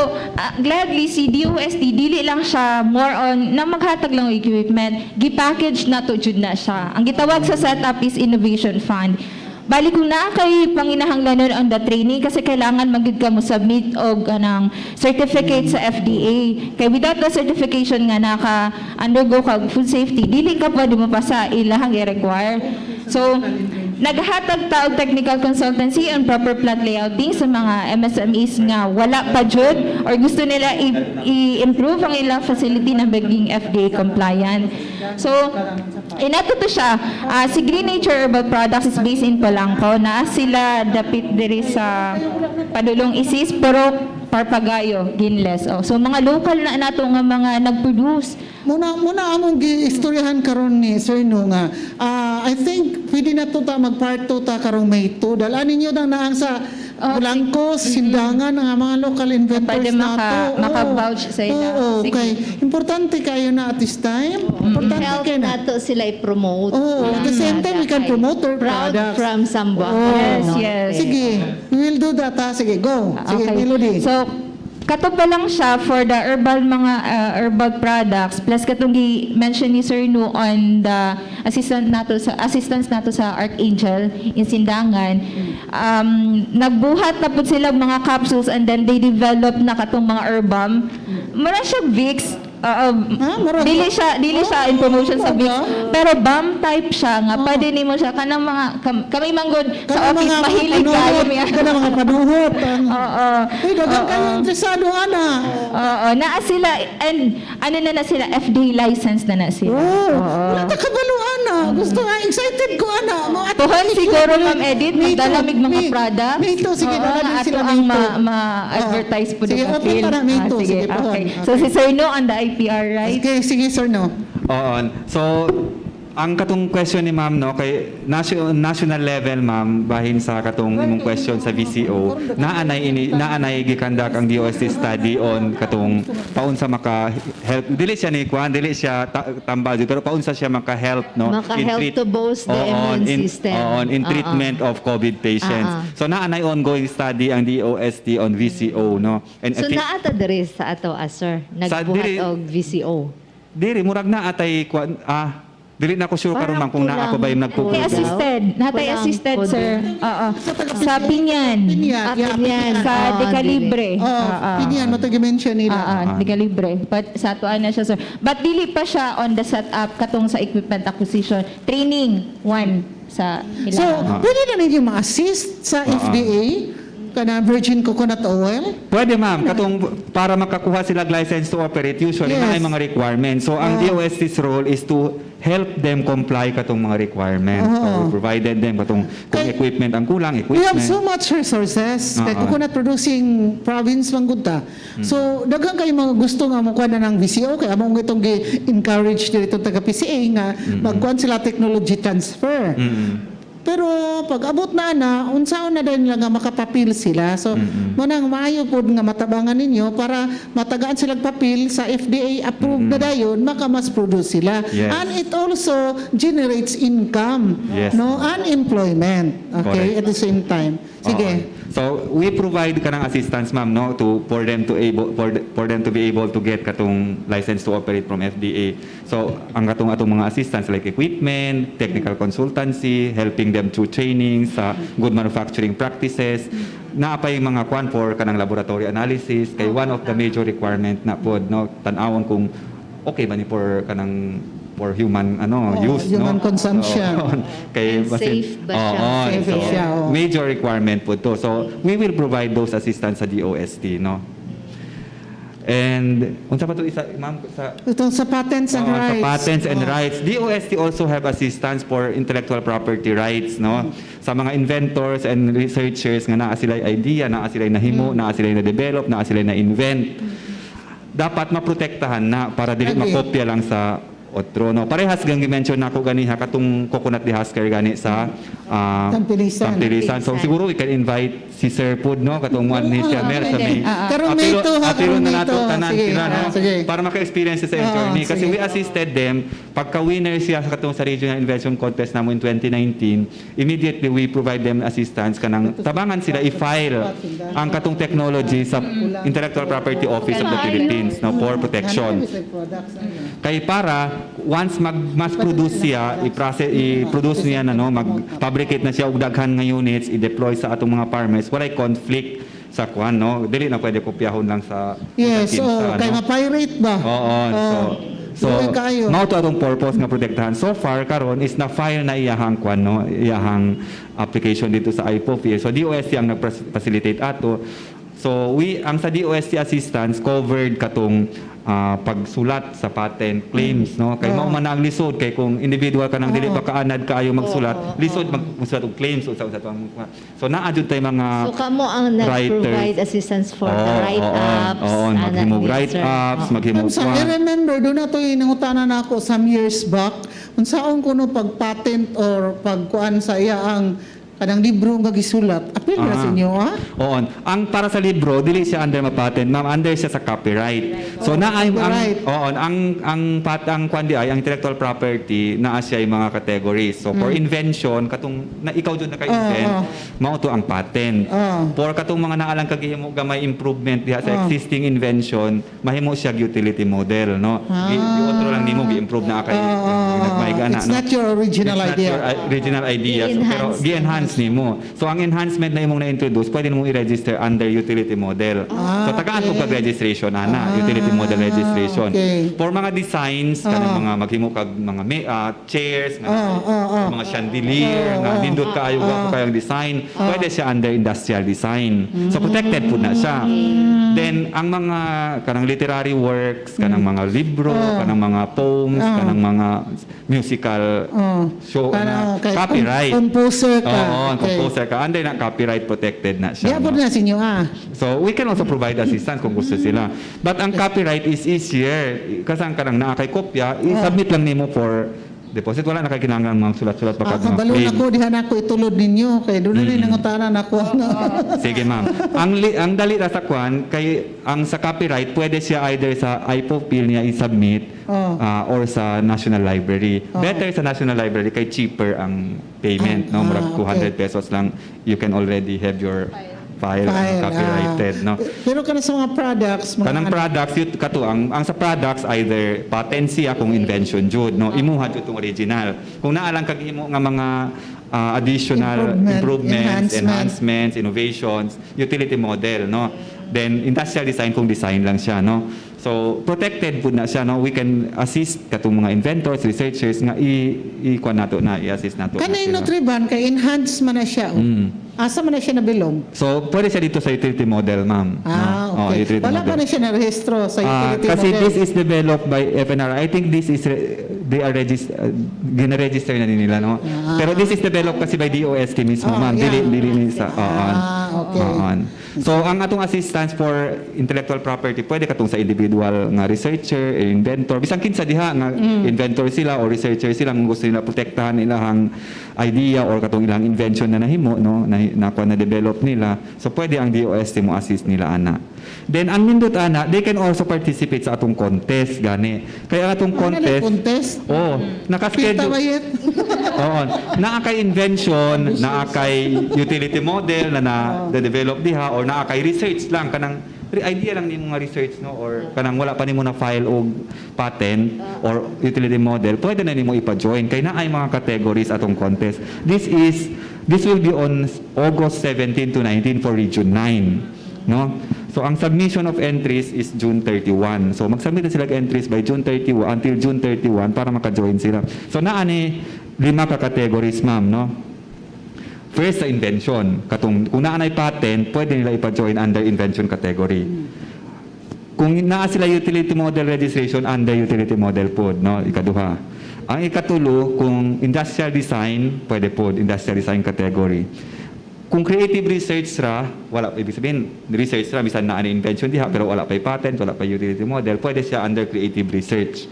gladly, si DOST, dili lang siya more on, na maghatag lang ng equipment, gipackage na to, jud na siya. Ang gitawag sa setup is Innovation Fund. Bali kung naa kay panginahanglanon on the training kasi kailangan magid ka mo submit og kanang certificate sa FDA. Kay without the certification nga naka undergo ka food safety, dili ka pwede mo pa sa ilahang i-require. So, naghatag ta og technical consultancy on proper plant layouting sa mga MSMEs nga wala pa jud or gusto nila i-improve ang ilang facility na maging FDA compliant. So, inato to siya. Si Green Nature Herbal Products is based in Polanco. Na sila dapit diri sa Padulong Isis, pero Parpagayo, Ginles. Oh. So, mga local na nato nga mga nag-produce. Muna among giistoryahan karon ni Sir No nga I think pwede na to ta mag-part 2 ta karong May 2. Dalaan ninyo nang naang sa Polanco, Sindangan nga mga local inventors Pwede nato. maka-vouch sa ila. Oo, Sige. okay. Importante kayo na at this time. Importante Help kayo na. nato sila i-promote. Oo, at the same time we can promote our Proud products. from Sambuanga. Oh, Yes, Norte. yes. Sige, we will do that ha. Sige, go. Sige, Melody. So, kato pa lang siya for the herbal products plus katong gi-mention ni Sir No on the assistance nato sa Archangel in Sindangan. Nagbuhat na pud sila mga capsules and then they develop na katong mga herbam. Mara siya Vicks. Mura- Dili siya in promotion sa Vicks. Pero balm type siya nga pwede nimo siya kanang mga kami manggod sa office mahilig kayo miya. Kana mga panuhot. Oo. Uy, dagang kayo interesado, ana. Oo, naa sila and ano na sila FDA license na sila. Oh, wala ta kabalo, ana. Gusto nga, excited ko, ana. Tuhon siguro Ma'am Edith magdalamig mga product. May ito, sige, Oo, dala din nga sila ato ang may ito. ma-advertise po Sige, sa open field. para may ito. Sige, Sige, pohon. okay. Okay. So si Sir No on the IPR, right? Okay, sige, Sir No. Oo. So, ang katong question ni ma'am, no, kay national level, ma'am, bahin sa katong imong question sa VCO, naanay gikandak ang DOST study on katong paunsa maka help. Dili siya ni Kwan, dili siya tambal, pero paunsa siya maka help, no, Maka-help to boost the immune system. in treatment of COVID patients. So naanay ongoing study ang DOST on VCO, no. And So naata diri sa ato sir, Sa nagbuhat diri- og VCO. diri murag na atay Kwan, dili na ko sure karon man kung naa ko ba yung Natay Wala. assisted. Natay Walang assisted, code. sir. Oo. Sa Pinyan. Pinyan. Ah, Pinyan. Sa Ah, Decalibre. Oh, pinyan, matag-mention nila. Decalibre. But sa atuan na siya, sir. But dili pa siya on the setup katong sa equipment acquisition. Training, one sa So, ilang. pwede na ninyo ma-assist sa FDA, kana virgin coconut oil? Pwede ma'am, katong para makakuha sila license to operate, usually Yes. na ay mga requirements. So ang DOST's role is to help them comply katong mga requirements. So we provided them katong kung Kay- equipment ang kulang, We have equipment. so much resources. Kay coconut producing province man gud ta. So daghang kayo mga gusto nga mo na ng VCO kay among itong gi-encourage dito taga PCA nga magkuan sila technology transfer. Pero pag abot na unsaon na din nga makapapil sila. So munang maayo pod nga matabangan ninyo para matagaan sila papil sa FDA approved na dayon maka-mass produce sila. Yes. And it also generates income, Yes. no, unemployment. Okay, Correct. at the same time. Sige. Oo. So we provide kanang assistance ma'am, no, for them to be able to get katong license to operate from FDA. So ang atong mga assistance like equipment, technical consultancy, helping them through training sa good manufacturing practices. Naapay mga kwan for kanang laboratory analysis kay one of the major requirement na pod, no, tan-awon kung okay ba ni for kanang for human use, human no, consumption. Oo. Kay And safe ba siya? Oo, Safe so, siya, oo. major requirement po to. So, we will provide those assistance sa DOST, no? And, unsa pa to isa, ma'am, sa Ito sa patents and sa rights. patents and rights. DOST also have assistance for intellectual property rights, no? Sa mga inventors and researchers nga naa sila idea, naa sila nahimo, naa sila na-develop, naa sila na-invent. Dapat maprotektahan na para dili Lagi. makopya lang sa otro, no? Parehas gang gi-mention nako ganiha katong coconut dihasker gani sa Tampilisan. Tampilisan. So siguro we can invite si Sir Pud, no, katong one ni siya mer sa may Karong May 2 ha, apilo karong na May nato 2. tanan Sige, sila, no? sige. Para maka-experience sa journey kasi sige. we assisted them pagka winner siya sa katong sa regional invention contest namo in 2019. Immediately we provide them assistance kanang tabangan sila i-file ang katong technology sa Intellectual Property Office of the Philippines, no, for protection. Kay para once mass produce siya, i-produce niya na, no, mag-fabricate na siya og daghan nga units, i-deploy sa atong mga farmers, walay conflict sa kwan, no. Dili na pwede kopyahon lang sa Yes, sa kinsa, kay no? ma-pirate ba? Oo, so Luoy kayo. mao to atong purpose nga protektahan. So far karon is na file na iyahang kwan, no, iyahang application dito sa IPOFIA. So DOST ang nag-facilitate ato. So ang sa DOST assistance covered katong pagsulat sa patent claims, no? Kay mao man ang lisod kay kung individual ka nang dili pa kaanad kaayo magsulat, lisod magsulat og claims o sa so naa jud tay mga So kamo ang nag-provide assistance for the write-ups. maghimog write-ups, maghimog Unsa, I remember, doon na ito nangutanan ako some years back, unsaon ko no pag-patent or pagkuan sa iya ang kanang libro nga gisulat. Apil na sa inyo, ha? Oo. Ang para sa libro, dili siya under mapatent, ma'am, under siya sa copyright. So na ay copyright. ang kwan di ay ang intellectual property naa siya yung mga categories. So for invention, katong na ikaw jud naka-invent, mao to ang patent. For katong mga naalang kaghimo gamay improvement diha sa existing invention, mahimo siya utility model, no? Giotro lang nimo gi-improve na kay nagmaigana. It's not your original It's idea. not your original idea. So, pero I-enhance gi-enhance nimo. So ang enhancement na imong na-introduce, pwede mo i-register under utility model. So tagaan mo pag-registration ana, utility model registration. Okay. For mga designs, kanang mga maghimo kag mga chairs, mga chandelier, nga nindot kaayo gwapo kayong design, pwede siya under industrial design. So protected po na siya. Then ang mga kanang literary works, kanang mga libro, kanang mga poems, kanang mga musical show na copyright. Composer ka. Oo, composer ka. Under na copyright protected na siya. Diabot no? na sa inyo, So we can also provide assistance kung gusto sila. But ang copyright is easier. Kasi ang kanang naakay kopya, i-submit lang nimo for deposit. Wala na kay kinahanglan mga sulat-sulat pa kag mga Kabalo claim. ako, dihan ako itulod ninyo. Kaya doon na rin nangutanan ako. Sige ma'am. Ang dali ra sa kwan kay ang sa copyright pwede siya either sa IPOPIL niya i-submit or sa National Library. Better sa National Library kay cheaper ang payment, no? Murag 200 pesos lang you can already have your file copyrighted, no? Pero kana sa mga products, Kanang products yun kato ang sa products either patent siya kung invention jud, no? Imuha jud tong original. Kung naalang kag imo nga mga additional improvements, enhancements, innovations, utility model, no? Then industrial design kung design lang siya, no? So protected pud na siya, no? We can assist katong mga inventors, researchers nga i-kuan nato na i-assist nato. kanay Nutriban, kay enhance man na siya. Asa man na siya nabilong? So pwede siya dito sa utility model, ma'am. No? Okay. Utility Wala model. pa na siya na-rehistro sa utility Kasi model. this is developed by FNR. I think this is they are gina-register na nila, no? Pero this is developed kasi by DOST mismo, ma'am. yeah. Dili ni sa okay. So ang atong assistance for intellectual property pwede katong sa individual nga researcher, inventor, bisan kinsa diha nga inventor sila or researcher sila kung gusto nila protektahan ilang idea or katong ilang invention na nahimo, no? Na develop nila. So pwede ang DOST mo assist nila ana. Then ang nindot ana, they can also participate sa atong contest gani. Kaya atong contest, Kita naka-schedule. ba yun? Oo. Naa kay invention, naa kay utility model na na-develop diha or naa kay research lang kanang idea lang nimo nga research, no, or kanang wala pa nimo na file og patent or utility model, pwede na nimo ipa-join kay naay mga categories atong contest. This will be on August 17 to 19 for Region 9, no? So ang submission of entries is June 31. So mag-submit na sila og entries by June 31 until June 31 para maka-join sila. So naa ni 5 ka categories, ma'am, no? First sa invention, kung naanay patent, pwede nila ipa-join under invention category. Kung naa sila utility model registration, under utility model pod, no? Ikaduha. Ang ikatulo, kung industrial design, pwede pod industrial design category. Kung creative research ra, wala ibig sabihin, research ra bisan naa ni invention diha pero wala pay patent, wala pay utility model, pwede siya under creative research.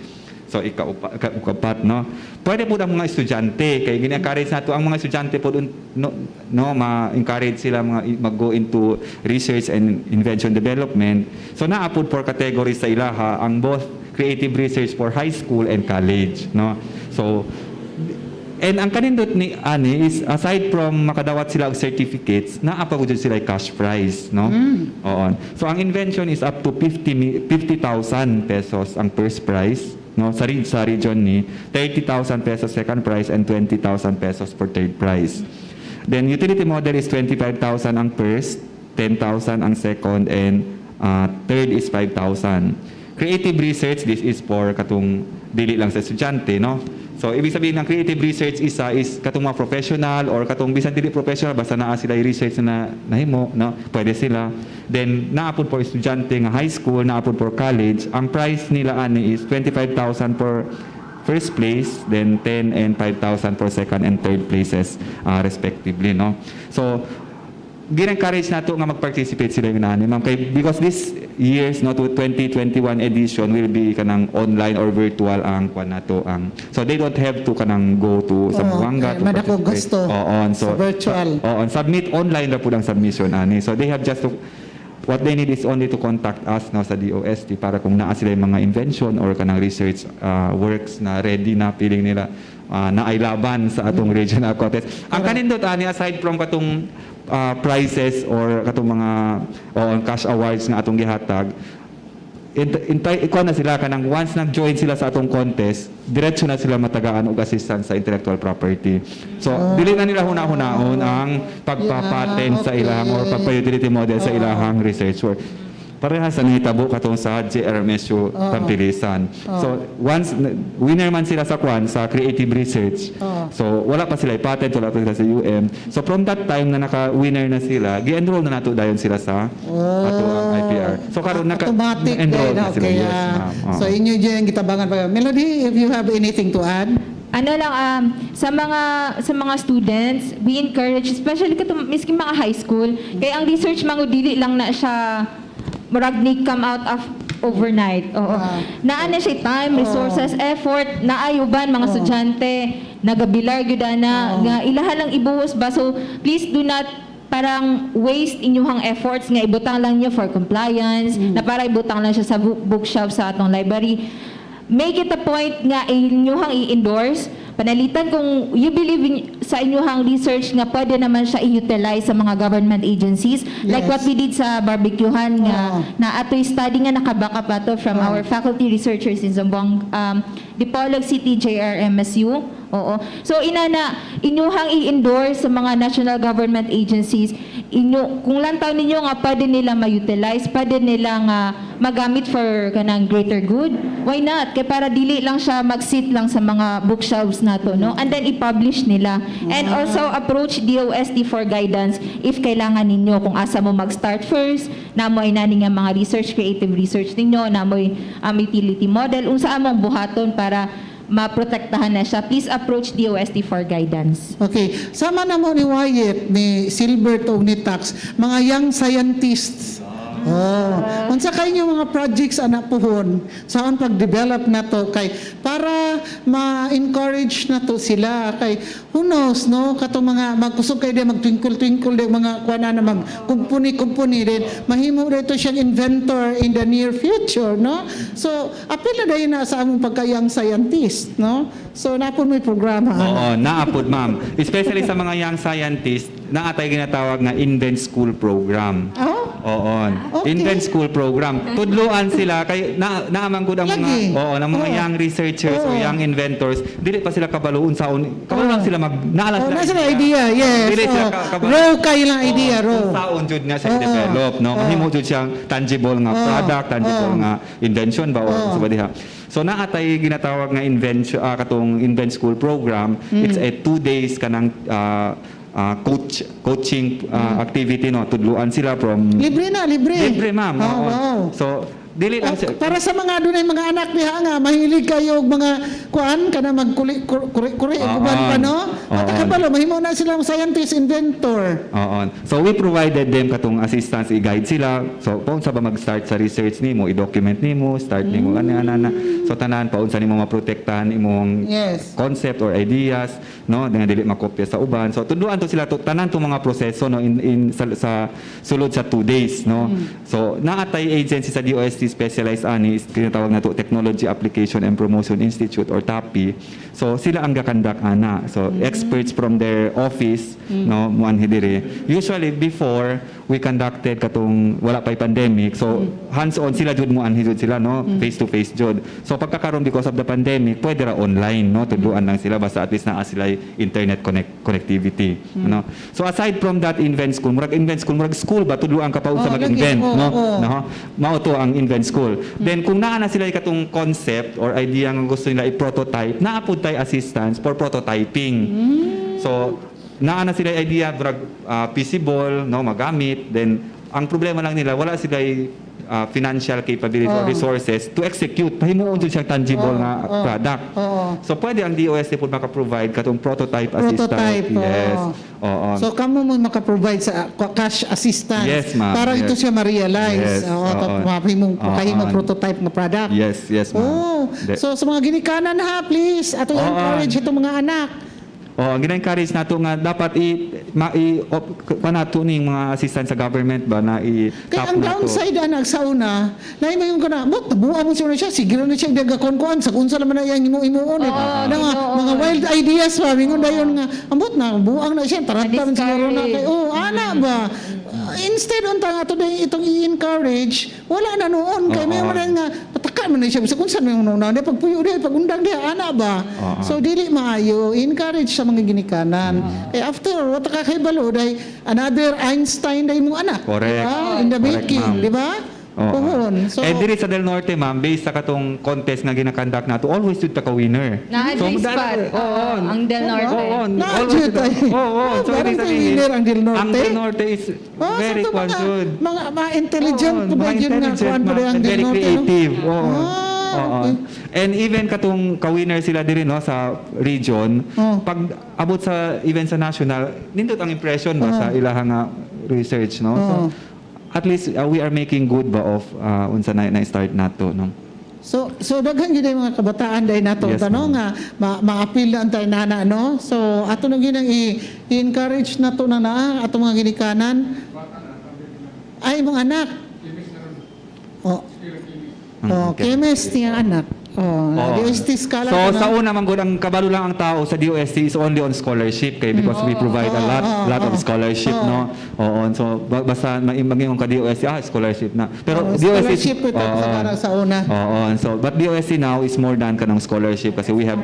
So ikaupat, no? Pwede po ang mga estudyante kay gina-encourage nato ang mga estudyante po no ma-encourage sila mag-go into research and invention development. So naa po for categories sa ilaha ang both creative research for high school and college, no? So and ang kanindot ni ani is aside from makadawat sila og certificates, naa pa gud sila cash prize, no? Oo. So ang invention is up to 50,000 pesos ang first prize, no? Sa region ni 30,000 pesos second prize and 20,000 pesos for third prize. Then utility model is 25,000 ang first, 10,000 ang second, and third is 5,000. Creative research, this is for katong dili lang sa estudyante, no? So ibig sabihin ng creative research isa is katong mga professional or katong bisan dili professional basta naa sila i-research na nahimo, no? Pwede sila. Then naapod for estudyante nga high school, naapod for college, ang price nila ani is 25,000 for first place, then 10 and 5,000 for second and third places respectively, no? So gin-encourage nato nga mag-participate sila yung nani, ma'am. Because this year's no, 2021 edition will be kanang online or virtual ang kwan nato ang. So they don't have to kanang go to sa Buanga to madako participate. gusto So sa virtual. submit online ra pud ang submission ani. So they have just to what they need is only to contact us no sa DOST para kung naa sila yung mga invention or kanang research works na ready na piling nila na ay laban sa atong regional contest. Ang kanindot ani aside from katong prizes or katong mga cash awards nga atong gihatag, ikaw na sila kanang once nag-join sila sa atong contest, diretso na sila matagaan og assistance sa intellectual property. So, dili na nila huna-hunaon ang pagpapatent sa ilang or pagpa-utility model sa ilahang research work. Parehas sa nahitabo katong sa JRMSU Tampilisan. So, once winner man sila sa kwan sa creative research. So, wala pa sila patent, wala pa sila sa UM. So, from that time na naka-winner na sila, gi-enroll na nato dayon sila sa ato ang IPR. So, karon automatic enroll din, na sila. okay. Yes, ma'am. So inyo dyan gitabangan pa. Melody, if you have anything to add? Ano lang sa mga students, we encourage especially miski mga high school, kay ang research mga dili lang na siya murag ni come out of overnight. Oo. Naa na siya time, resources, effort, naayuban mga estudyante, nagabilar gyud na nga ilaha lang ibuhos ba. So please do not parang waste inyong efforts nga ibutang lang niyo for compliance, na para ibutang lang siya sa bookshelf sa atong library. Make it a point nga inyong i-endorse, panalitan kung you believe sa inyong research nga pwede naman siya i-utilize sa mga government agencies. Like what we did sa barbecuehan nga na ato'y study nga nakabaka pa to from our faculty researchers in Zamboanga, Dipolog City JRMSU. Oo. So inyong i-endorse sa mga national government agencies, kung lantaw ninyo nga pwede nila ma-utilize, pwede nila nga magamit for kanang greater good, why not? Kaya para dili lang siya mag-sit lang sa mga bookshelves nato, no? And then i-publish nila. And also approach DOST for guidance if kailangan ninyo kung asa mo mag-start first, namoy nani nga mga research, creative research ninyo, namoy utility model, unsa among buhaton para maprotektahan na siya. Please approach DOST for guidance. Okay. Sama na mo ni Wyatt, ni Silbert o ni Tax, mga young scientists. Unsa kay inyo mga projects anak puhon saan pag-develop na to kay para ma-encourage na to sila kay who knows no katong mga magkusog kay di mag-twinkle di mga kuana na mag-kumpuni din mahimo dito siyang inventor in the near future no. So apil na dayon na sa among pagka-young scientist no. So napon may programa. Oo, naapod ma'am. Especially sa mga young scientists, naatay ginatawag nga Invent School Program. Oo. Okay. Invent School Program. Tudluan sila kay naamang gud ang Lagi. mga ng mga young researchers o young inventors, dili pa sila kabalo unsaon. Kabalo lang sila naala sila. Nasa idea, yes. Dili sila kabalo. Raw kayo lang idea, raw. Unsaon jud nga siya develop, no? Mahimo jud siyang tangible nga product, tangible nga invention ba or sa diha. So naatay ginatawag nga katong Invent School Program. It's a 2 days kanang coaching activity no, tudluan sila from Libre na, libre. libre ma'am. Oo. Wow. So dili lang siya. Para sa mga dunay mga anak diha nga mahilig kayo og mga kuan kana magkuri uban pa no. At kabalo mahimo na silang scientist inventor. Oo. So we provided them katong assistance i-guide sila. So kung sa ba mag-start sa research nimo, i-document nimo, start nimo ana. So tanan pa unsa nimo maprotektahan imong Yes. concept or ideas, no, nga dili makopya sa uban. So tudluan to sila tanan to mga proseso no sa sulod sa 2 days, no. So naatay agency sa DOST specialized ani tinatawag na to Technology Application and Promotion Institute or TAPI. So sila ang gakandak ana. So experts from their office no muan hidiri. Usually before we conducted katong wala pa'y pandemic. So hands-on sila jud mo anhid sila no, face to face jud. So pagkakaroon because of the pandemic, pwede ra online no, tudluan lang sila basta at least naa sila internet connectivity, no. So aside from that invent school, murag school ba tudluan ka pa sa mag-invent, no? No? Mao to ang invent school. Then kung naa na sila katong concept or idea nga gusto nila i-prototype, naa pud tay assistance for prototyping. So naa na sila idea feasible no magamit, then ang problema lang nila wala sila financial capability or resources to execute pahimuon jud siyang tangible nga product. So pwede ang DOST po maka-provide katong prototype assistance. Yes. Oo. So kamo mo maka-provide sa cash assistance Yes, ma'am. para ito Yes. siya ma-realize. Yes. Mapahimong prototype nga product. Yes, ma'am. Oh, so sa mga ginikanan ha, please, ato encourage itong mga anak. Ang gina-encourage nato nga dapat panato ning mga assistant sa government ba na Kaya i-tap ang nato. downside anag sa una, na yung kana, buha mo siya, sige na siya dagakon-kuan sa kunsa naman na yung imo-imuon. Mga wild ideas pa, mingon dayon nga, ambot na, buang na siya, taratan siguro na kay, ana ba? Instead unta nga to itong i-encourage, wala na noon kay may man nga patakan man na siya sa kunsa may una na pagpuyo di pagundang di ana ba. So dili maayo encourage sa mga ginikanan. Kay after what ka kay balo day another Einstein day mo anak. Correct. In the Correct, making, ma'am. di ba? Puhon. So diri sa Del Norte, ma'am, based sa katong contest nga ginakandak nato, always jud ta ka winner. Na-adjust pa. ang Del Norte. Always jud ta. So Parang ibig kay sabihin, winner ang Del Norte. Ang Del Norte is very so kwan jud. mga intelligent Oo, po ba mga yun nga intelligent, kuan po ma'am, ang and Del very Norte, no? creative. Oo. Okay. And even katong ka-winner sila diri no sa region, pag abot sa event sa national, nindot ang impression ba sa ilahang research no. So at least we are making good ba of unsa na start nato no. So daghan gyud yung mga kabataan dahil nato Yes, tanong nga ma-appeal na tayo nana no. So ato nang ginang i-encourage nato na ato mga ginikanan. Ay mga anak. Okay. Chemist yung anak. DOST skala. So sa una man gud ang kabalo lang ang tao sa DOST is only on scholarship kay because we provide a lot of scholarship no. Oo, so basta maging ka DOST scholarship na. Pero DOST scholarship ito sa una. Oo, so but DOST now is more than kanang scholarship kasi we have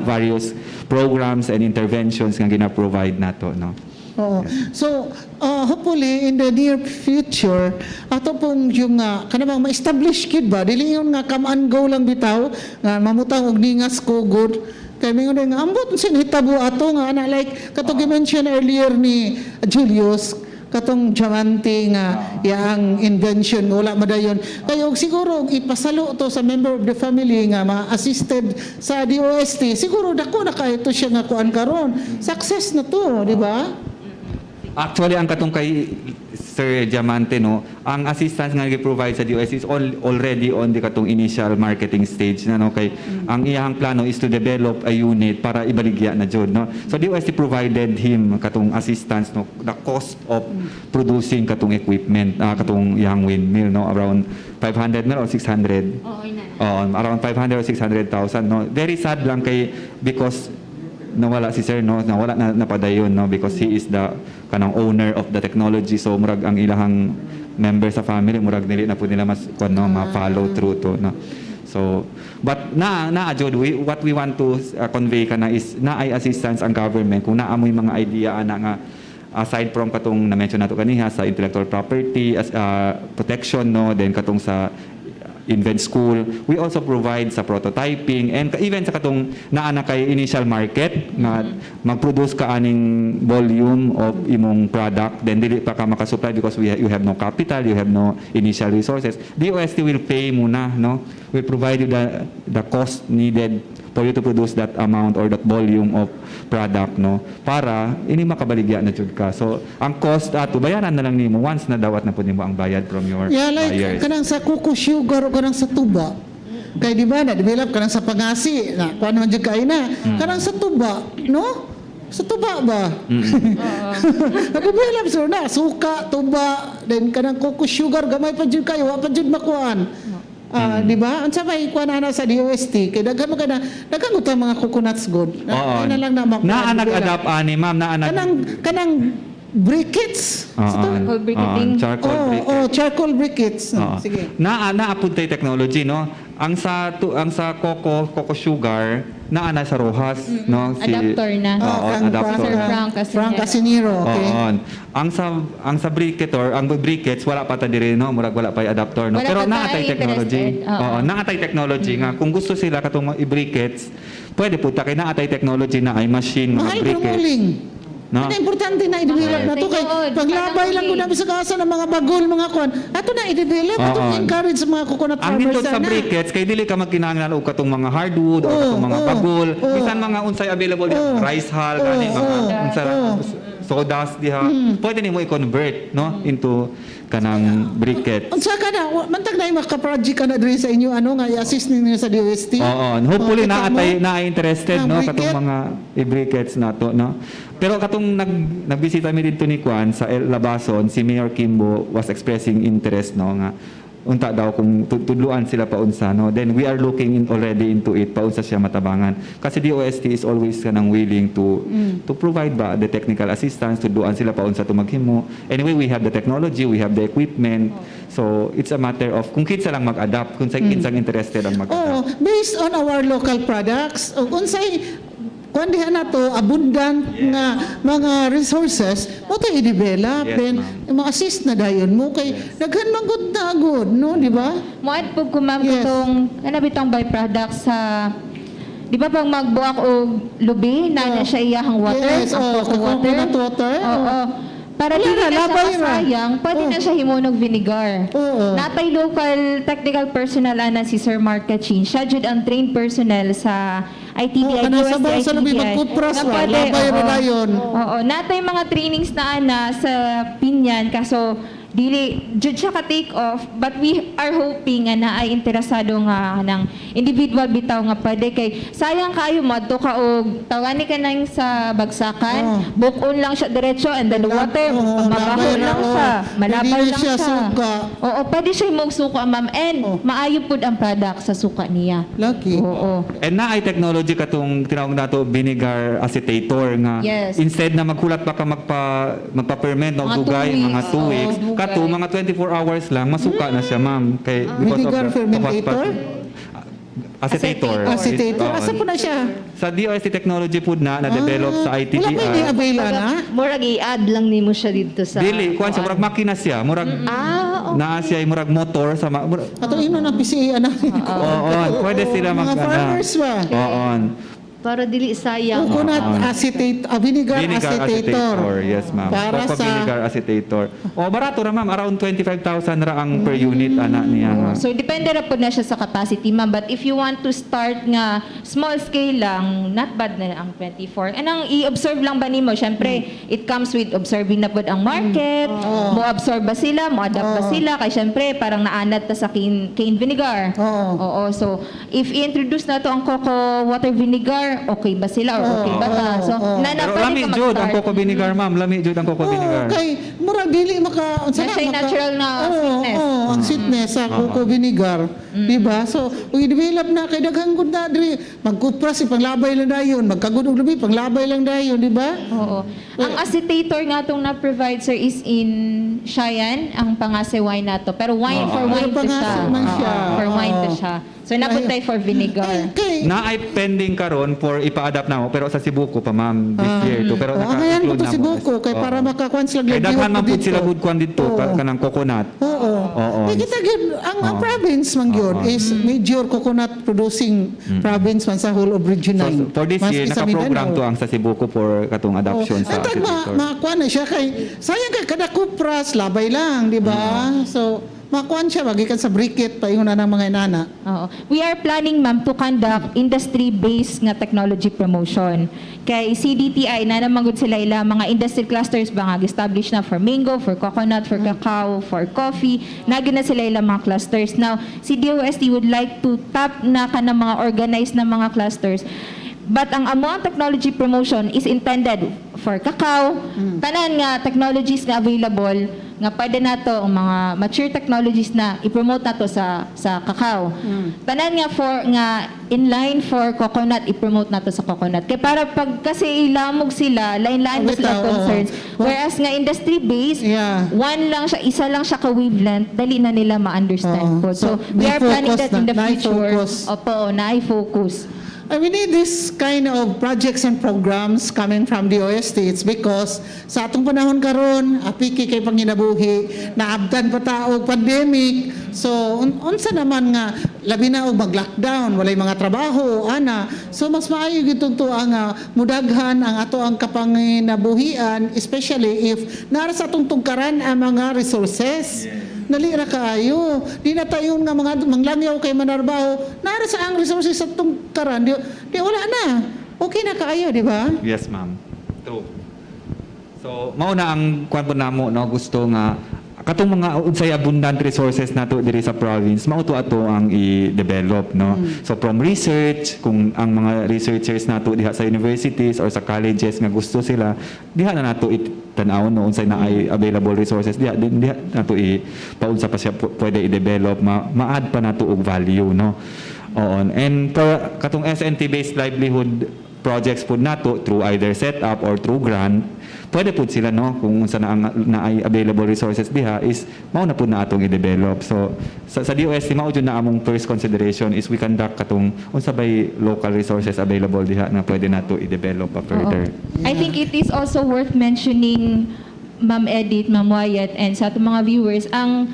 various programs and interventions nga gina-provide nato no. Oo. So, hopefully, in the near future, ato pong yung, kanabang ma-establish kid ba, dili yun nga come and go lang bitaw, nga mamutang og ningas ko good, kaya may nga, ambot sin hitabo ato nga, like, katong i-mention earlier ni Julius, katong diamante nga yang invention wala madayon kayo siguro ipasalo to sa member of the family nga ma-assisted sa DOST siguro dako na kayo to siya nga kuan karon success na to di ba? Actually, ang katong kay Sir Diamante, no, ang assistance nga gi-provide sa DOST is already on the katong initial marketing stage na no kay ang iyang plano is to develop a unit para ibaligya na jud no. So DOST provided him katong assistance no the cost of producing katong equipment katong iyang windmill no around 500 mil or 600. Around 500 or 600,000 no. Very sad lang kay because nawala si Sir no, nawala na napadayon no because he is the kanang owner of the technology so murag ang ilahang member sa family murag dili na pud nila mas kuno ma-follow through to no. So but jud what we want to convey kana is ay assistance ang government kung naa moy mga idea ana nga aside from katong na-mention nato kaniha sa intellectual property as protection no then katong sa invent school, we also provide sa prototyping and even sa katong naa na kay initial market nga mag-produce ka aning volume of imong product then dili pa ka makasupply because you have no capital, you have no initial resources. DOST will pay muna no, will provide you the cost needed for you to produce that amount or that volume of product no para ini makabaligya na jud ka. So ang cost ato bayaran na lang nimo once na dawat na pud nimo ang bayad from your buyers. Kanang sa kuko sugar o kanang sa tuba. Kay di ba na develop kanang sa pangasi na kuan man jud kay na. Kanang sa tuba, no? Sa tuba ba? Develop so na suka, tuba, then kanang kuko sugar gamay pa jud kayo, wa pa jud makuan. Di ba? Unsa may kuan ana sa DOST kay daghan mo kana daghan utang mga coconuts good. Oo. Na lang na makuan. Nag-adapt ani ma'am, kanang briquettes. Charcoal briquetting. Charcoal briquette. Charcoal briquettes. Oo. Sige. Naapod tayo technology, no? Ang sa coco sugar, na sa Rojas, no? Adapter na. Oo, Kang adapter. Sir Frank Casinero. Frank Casinero, okay. Oo. Ang sa briquettes wala pa ta diri, no? Murag wala pa adapter, no? Wala Pero pa naatay tayo technology. interested. Oo. Oo, naatay technology nga kung gusto sila katong i-briquettes, pwede po ta kay naatay technology na ay machine mga Mahal pero briquettes. muling. No? Ano importante na i-develop na to kay Thank you. paglabay lang ko namin sa kasa ng mga bagol mga kon. Ato na i-develop, ato Oo. encourage sa mga coconut Ang farmers nindot sa sana. briquettes kay dili ka magkinahanglan og katong mga hardwood o katong mga bagol, bisan mga unsay available rice hull gani mga unsa sawdust diha. Pwede nimo i-convert no into kanang briquette. Unsa ka na, mantag na yung maka-project ka na diri sa inyo, ano nga, i-assist ninyo sa DOST. Oo, hopefully kita mo? na interested Ang no briquette? katong mga briquettes nato no. Pero katong nagbisita mi dito ni Kwan sa El Labason, si Mayor Kimbo was expressing interest no nga unta daw kung tudluan sila paunsa no. Then we are looking already into it paunsa siya matabangan. Kasi DOST is always kanang willing to provide ba the technical assistance tudluan sila paunsa to maghimo. Anyway, we have the technology, we have the equipment. So it's a matter of kung kinsa lang mag-adapt, kung sa kinsang interested ang mag-adapt. Based on our local products, unsay kung diha na to abundant nga mga resources mo tayo i-develop Yes, then ma-assist na dayon mo kay daghan man gud na good no di ba? Moad po kumam Yes. katong bitong byproduct sa di ba pag magbuak og lubi na siya iyahang water, Yes, ang coco water. coconut water. Oo. Para Wala dili na, na siya labay ra. masayang, pwede na siya himunog vinegar. Oo. Natay local technical personnel ana si Sir Mark Cachin. Siya jud ang trained personnel sa ITBI, Kana UST sa ba sa labi ITBI. magkupras Na ra, pwede, labay ra oo. dayon. Oo, natay mga trainings na ana sa Pinyan kaso dili jud siya ka take off but we are hoping nga na ay interesado nga ng individual bitaw nga pwede kay sayang kayo madto ka og tawani ka nang sa bagsakan bukon lang siya diretso and then the water mabaho labay ra, lang oo. siya malabay Dili lang siya siya suka. oo pwede siya himog suka ma'am and maayo pud ang product sa suka niya Lucky. oo And na ay technology katong tinawag nato vinegar acetator nga Yes. instead na magkulat pa ka magpa-ferment o Mga dugay 2 weeks. mga 2 weeks Oo, dugay. kato mga 24 hours lang masuka na siya ma'am kay because Vinegar of the fermentator? acetator. Acetator. Oo. Asa po na siya? Sa DOST technology pud na develop sa Wala pwede ITBR. avail na? Murag i-add lang nimo siya dito sa Dili kuan siya murag makina siya, murag naa siya murag motor sa Ato ino na PCA ana. Oo, pwede sila Mga farmers ba? Oo. para dili sayang. Coconut acetate, vinegar, Vinegar acetator. yes ma'am. Para Cocoa sa vinegar acetator. O barato ra ma'am, around 25,000 ra ang per unit ana niya nga. So depende ra po na siya sa capacity ma'am but if you want to start nga small scale lang not bad na ang 24. Anong i-observe lang ba nimo? Syempre it comes with observing na pud ang market. Mo absorb ba sila, mo adapt ba sila kay syempre parang naanad ta sa cane vinegar. Oo. So if i-introduce na to ang cocoa water vinegar, okay ba sila or okay ba ta? So Pero lami jud ang cocoa vinegar ma'am, lami jud ang cocoa vinegar. kay murag dili maka unsa Na siya natural na sweetness. ang sweetness sa cocoa vinegar, di ba? So, i-develop na kay daghang gud na diri magkupras panglabay lang dayon, magkagud og lubi panglabay lang dayon, di ba? Oo. Ang acetator nga itong na-provide sir is in Cheyenne, ang pangase wine na to. Pero wine for wine to siya. Pangase man siya. Oo, for wine to Oo. siya. So napuntay for vinegar. Kay Na ay pending karon for ipa-adapt na mo pero sa Cebu ko pa ma'am this year to pero ngayon ko naka-include to na si mo. Buko kay para makakuan sila Kay daghan man pud dito. sila good kwan dito kanang coconut. Oo. Oo. Eh, kita gyud ang province man gyud is major coconut producing province man sa whole of Region So, 9. for this Maski year sa naka-program Mindanao. to ang sa Cebu ko for katong adoption sa Antag acetator. makuha na siya kay sayang kay kada kupras labay lang, di ba? So makuha siya magikan sa briquette paingon na ng mga inana. Oo. We are planning ma'am to conduct industry-based nga technology promotion. Kay CDTI na naman gud sila ila mga industry clusters ba nga establish na for mango, for coconut, for cacao, for coffee. Nagin na sila ila mga clusters. Now, si DOST would like to tap na kanang mga organized na mga clusters. But ang among technology promotion is intended for cacao, tanan nga technologies nga available nga pwede nato ang mga mature technologies na i-promote nato sa cacao. Tanan nga in line for coconut, i-promote nato sa coconut. Kaya para pag kasi ilamog sila, lain-lain mo sila Bitaw, concerns. oo. Whereas nga industry based, Yeah. isa lang siya ka-wavelength, dali na nila ma-understand Oo. po. So, So, we may are planning focus that in na, the future. na-focus. Opo, na-focus. We need this kind of projects and programs coming from the OST. It's because sa atong panahon karon, apiki kay panginabuhi, naabdan pa ta og pandemic. So unsa naman nga labi na og mag-lockdown, walay mga trabaho, ana. So mas maayo gyud to ang mudaghan ang ato ang kapanginabuhian, especially if nara sa atong tungkaran ang mga resources. Nalira kaayo. Di na tayo nga mga manglangyaw kay manarbaho. Nara sa ang resources sa tungkaran. Di wala na. Okay na kaayo, di ba? Yes, ma'am. True. So, mauna ang kwan po namo, no, gusto nga katong mga unsay abundant resources nato diri sa province, mauto ato ang i-develop, no. So from research, kung ang mga researchers nato diha sa universities or sa colleges nga gusto sila, diha na nato tan-aw no unsay na ay available resources, diha nato paunsa pa siya pwede i-develop, ma-add pa nato og value, no. Oo. And katong SNT based livelihood projects po nato through either setup or through grant, pwede po sila, no, kung unsa na ay available resources diha is mao na po na atong i-develop. So sa DOST mao jud na among first consideration is we conduct katong unsa bay local resources available diha na pwede nato i-develop pa further. I think it is also worth mentioning, Ma'am Edith, Ma'am Wyatt, and sa ating mga viewers, ang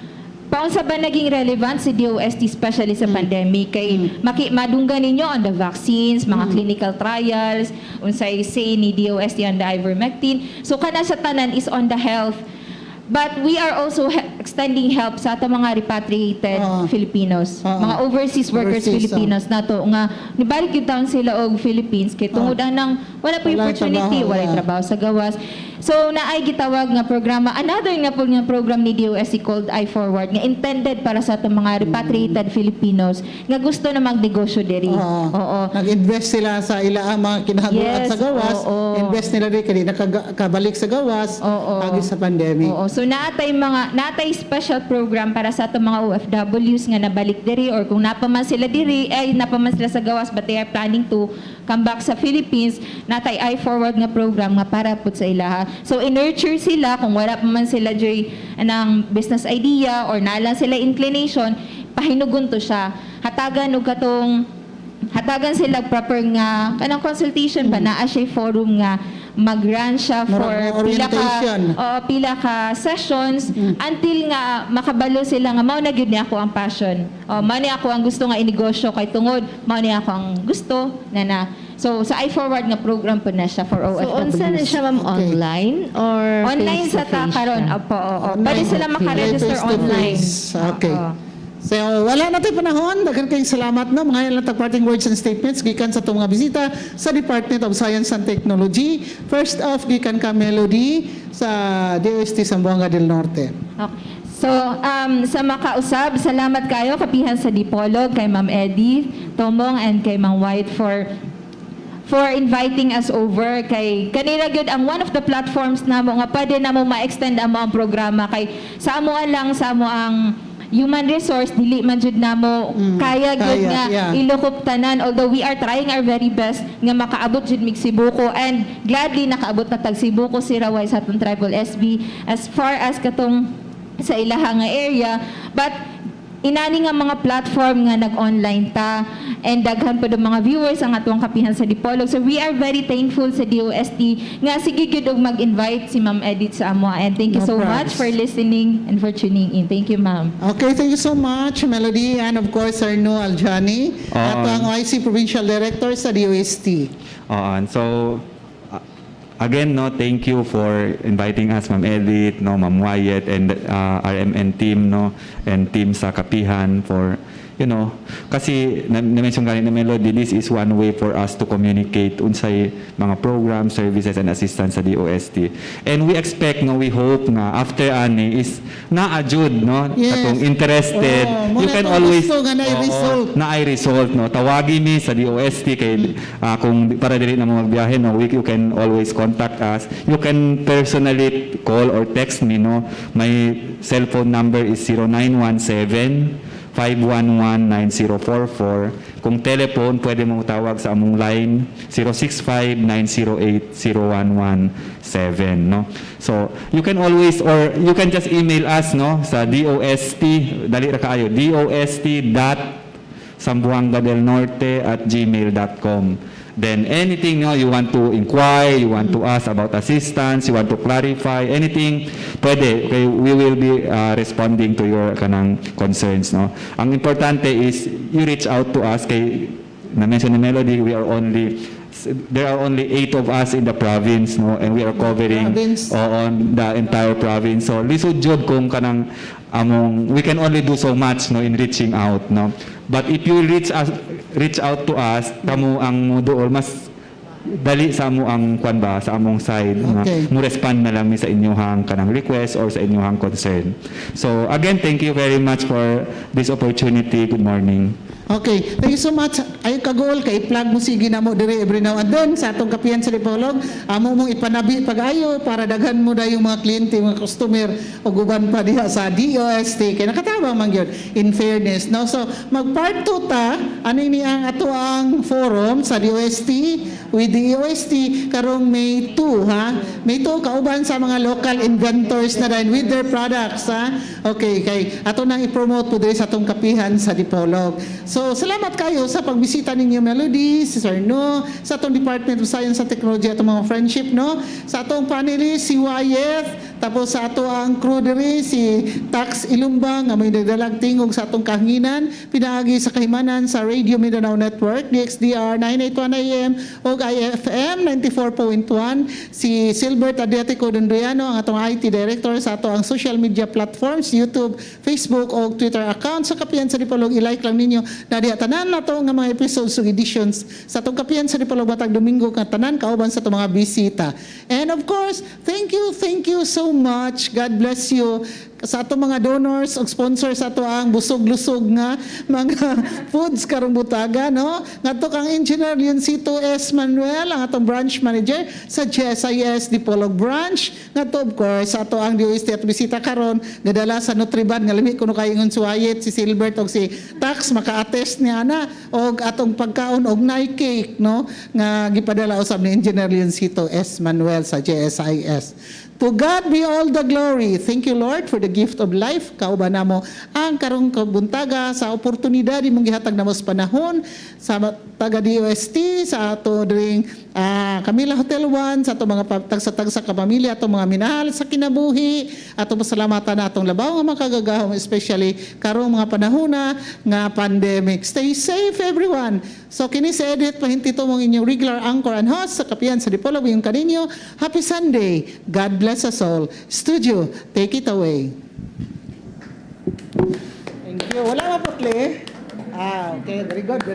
paunsa ba naging relevant si DOST especially sa pandemic kay madunggan ninyo on the vaccines, mga clinical trials, unsay say ni DOST on the ivermectin. So kana sa tanan is on the health. But we are also extending help sa ating mga repatriated Filipinos, mga overseas workers Overseas, Filipinos nato nga nibalik yung taon sila og Philippines kay tungod anang wala po yung Walang opportunity, trabaho, wala yung trabaho sa gawas. So naay gitawag nga programa, another nga po nga program ni DOST called iForward nga intended para sa atong mga repatriated Filipinos nga gusto na magnegosyo diri. Oo. Nag-invest sila sa ila ang mga kinahaguan Yes, sa gawas. oo. Invest nila rin kaya nakabalik sa gawas Oo. agi sa pandemic. Oo. So natay special program para sa atong mga OFWs nga nabalik diri or kung napaman sila sa gawas but they are planning to come back sa Philippines, natay iForward nga program nga para pud sa ilaha. So in-nurture sila kung wala pa man sila joy anang business idea or nalang sila inclination, pahinugon to siya. Hatagan sila proper nga kanang consultation ba naa siya forum nga mag-run siya for Marag orientation. pila ka sessions until nga makabalo sila nga mao na gyud ni ako ang passion. Mao ni ako ang gusto nga inegosyo kay tungod mao ni ako ang gusto na. So sa iForward nga program po na siya for So, OFWs. unsa na siya, ma'am, Okay. online or Online sa face-to-face karon. siya? Opo, oo. Pwede sila makaregister Face-to-face. online. Okay. Oo. So, wala natin panahon. Daghan kayong salamat no. Mga ilang tag-parting words and statements gikan sa itong mga bisita sa Department of Science and Technology. First off, gikan ka Melody sa DOST Zamboanga del Norte. Okay. So, sa makausab, salamat kayo kapihan sa Dipolog, kay Ma'am Edith, Tomong, and kay Ma'am White for inviting us over kay kanila gyud ang one of the platforms namo nga pwede namo ma-extend ang mga programa kay sa amo ang human resource dili man jud namo kaya gyud kaya, nga yeah. ilukop tanan, although we are trying our very best nga makaabot jud mig Cebuco and gladly nakaabot na tag Cebuco si Raway sa atong Tribal SB as far as katong sa ilaha nga area, but inani nga mga platform nga nag-online ta and daghan pa do mga viewers ang atong kapihan sa Dipolog. So we are very thankful sa DOST nga sige gyud og mag-invite si Ma'am Edith sa amo, and thank you No so much problems. for listening and for tuning in. Thank you, Ma'am. Okay, thank you so much, Melody, and of course, Arno Aljani, at ang OIC Provincial Director sa DOST. So again, no, thank you for inviting us, Ma'am Edith, no, Ma'am Wyatt, and RMN team, no, and team sa Kapihan for kasi na-mention ganit na Melody, this is one way for us to communicate unsay mga programs, services, and assistance sa DOST. And we expect, we hope nga, after ani is na-adjud, Yes. katong interested, Oo, you muna can itong always, gusto nga na i-result. na ay result, tawagin mi sa DOST kay kung para dili na mo magbiyahe, you can always contact us. You can personally call or text me, my cellphone number is 0917-511-9044. Kung telephone, pwede mo tawag sa among line 065-908-0117, So, you can always, or you can just email us, sa DOST, dali ra kaayo, dost.sambuangadelnorte@gmail.com. Then anything you want to inquire, you want to ask about assistance, you want to clarify, anything, pwede. Okay, we will be responding to your kanang concerns. Ang importante is you reach out to us. Kay na-mention ni Melody, there are only 8 of us in the province, and we are covering Province. on the entire province. So lisod jud kung kanang we can only do so much in reaching out, But if you reach out to us, kamo ang mo dool mas dali sa amo ang kwan ba sa among side Okay. mo respond na lang mi sa inyong kanang request or sa inyong concern. So again, thank you very much for this opportunity. Good morning. Okay, thank you so much. Ay kagol kay plug mo sige na mo dire every now and then sa atong kapiyan sa Dipolog. Amo mong ipanabi pag-ayo para daghan mo na yung mga kliyente, mga customer o guban pa diha sa DOST. Kay nakatabang man gyud in fairness, So mag-part 2 ta ani ni ang ato ang forum sa DOST with DOST karong May 2 ha. May 2 kauban sa mga local inventors na din with their products ha. Okay, kay ato nang i-promote po diri sa atong kapihan sa Dipolog. So, salamat kayo sa pagbisita ninyo, Melody, si Sir No, sa atong Department of Science and Technology, atong mga friendship, sa atong panelist, si Wyatt, tapos sa ato ang crew diri, si Tax Ilumbang, nga may nagdalag tingog sa atong kahanginan, pinagi sa kahimanan sa Radio Mindanao Network, DXDR 981 AM, o IFM 94.1, si Silbert Adriatico Dondriano, ang atong IT Director sa ato ang social media platforms, YouTube, Facebook, o Twitter account. Sa kapiyan sa Dipolog, i-like lang ninyo na diha tanan na to nga mga episodes ug editions sa atong kapiyan sa Dipolog Batag Domingo nga tanan kauban sa atong mga bisita. And of course, thank you so much. God bless you sa atong mga donors ug sponsors sa ato ang busog-lusog nga mga foods karong butaga, ngadto kang Engineer Leoncito S. Manuel, ang atong branch manager sa GSIS Dipolog branch, ngadto of course sa ato ang DOST at bisita karon gadala sa Nutriban nga limi kuno kay ingon si Wyatt, si Silbert ug si Tax maka-attest niya na og atong pagkaon og night cake, nga gipadala usab ni Engineer Leoncito S. Manuel sa GSIS. To God be all the glory. Thank you, Lord, for the gift of life. Kauban namo ang karong kabuntaga sa oportunidad imong gihatag namo sa panahon sa taga DOST, sa ato dring Camila Hotel 1, sa ato mga tagsa-tagsa ka pamilya, ato mga minahal sa kinabuhi, ato pasalamatan na atong labaw nga makagagahom, especially karong mga panahona nga pandemic. Stay safe, everyone. So kini sa edit pahintito mong inyong regular anchor and host sa kapiyan sa Dipolog yung kaninyo. Happy Sunday. God bless us all. Studio, take it away. Thank you. Wala maputli. Okay. Very good.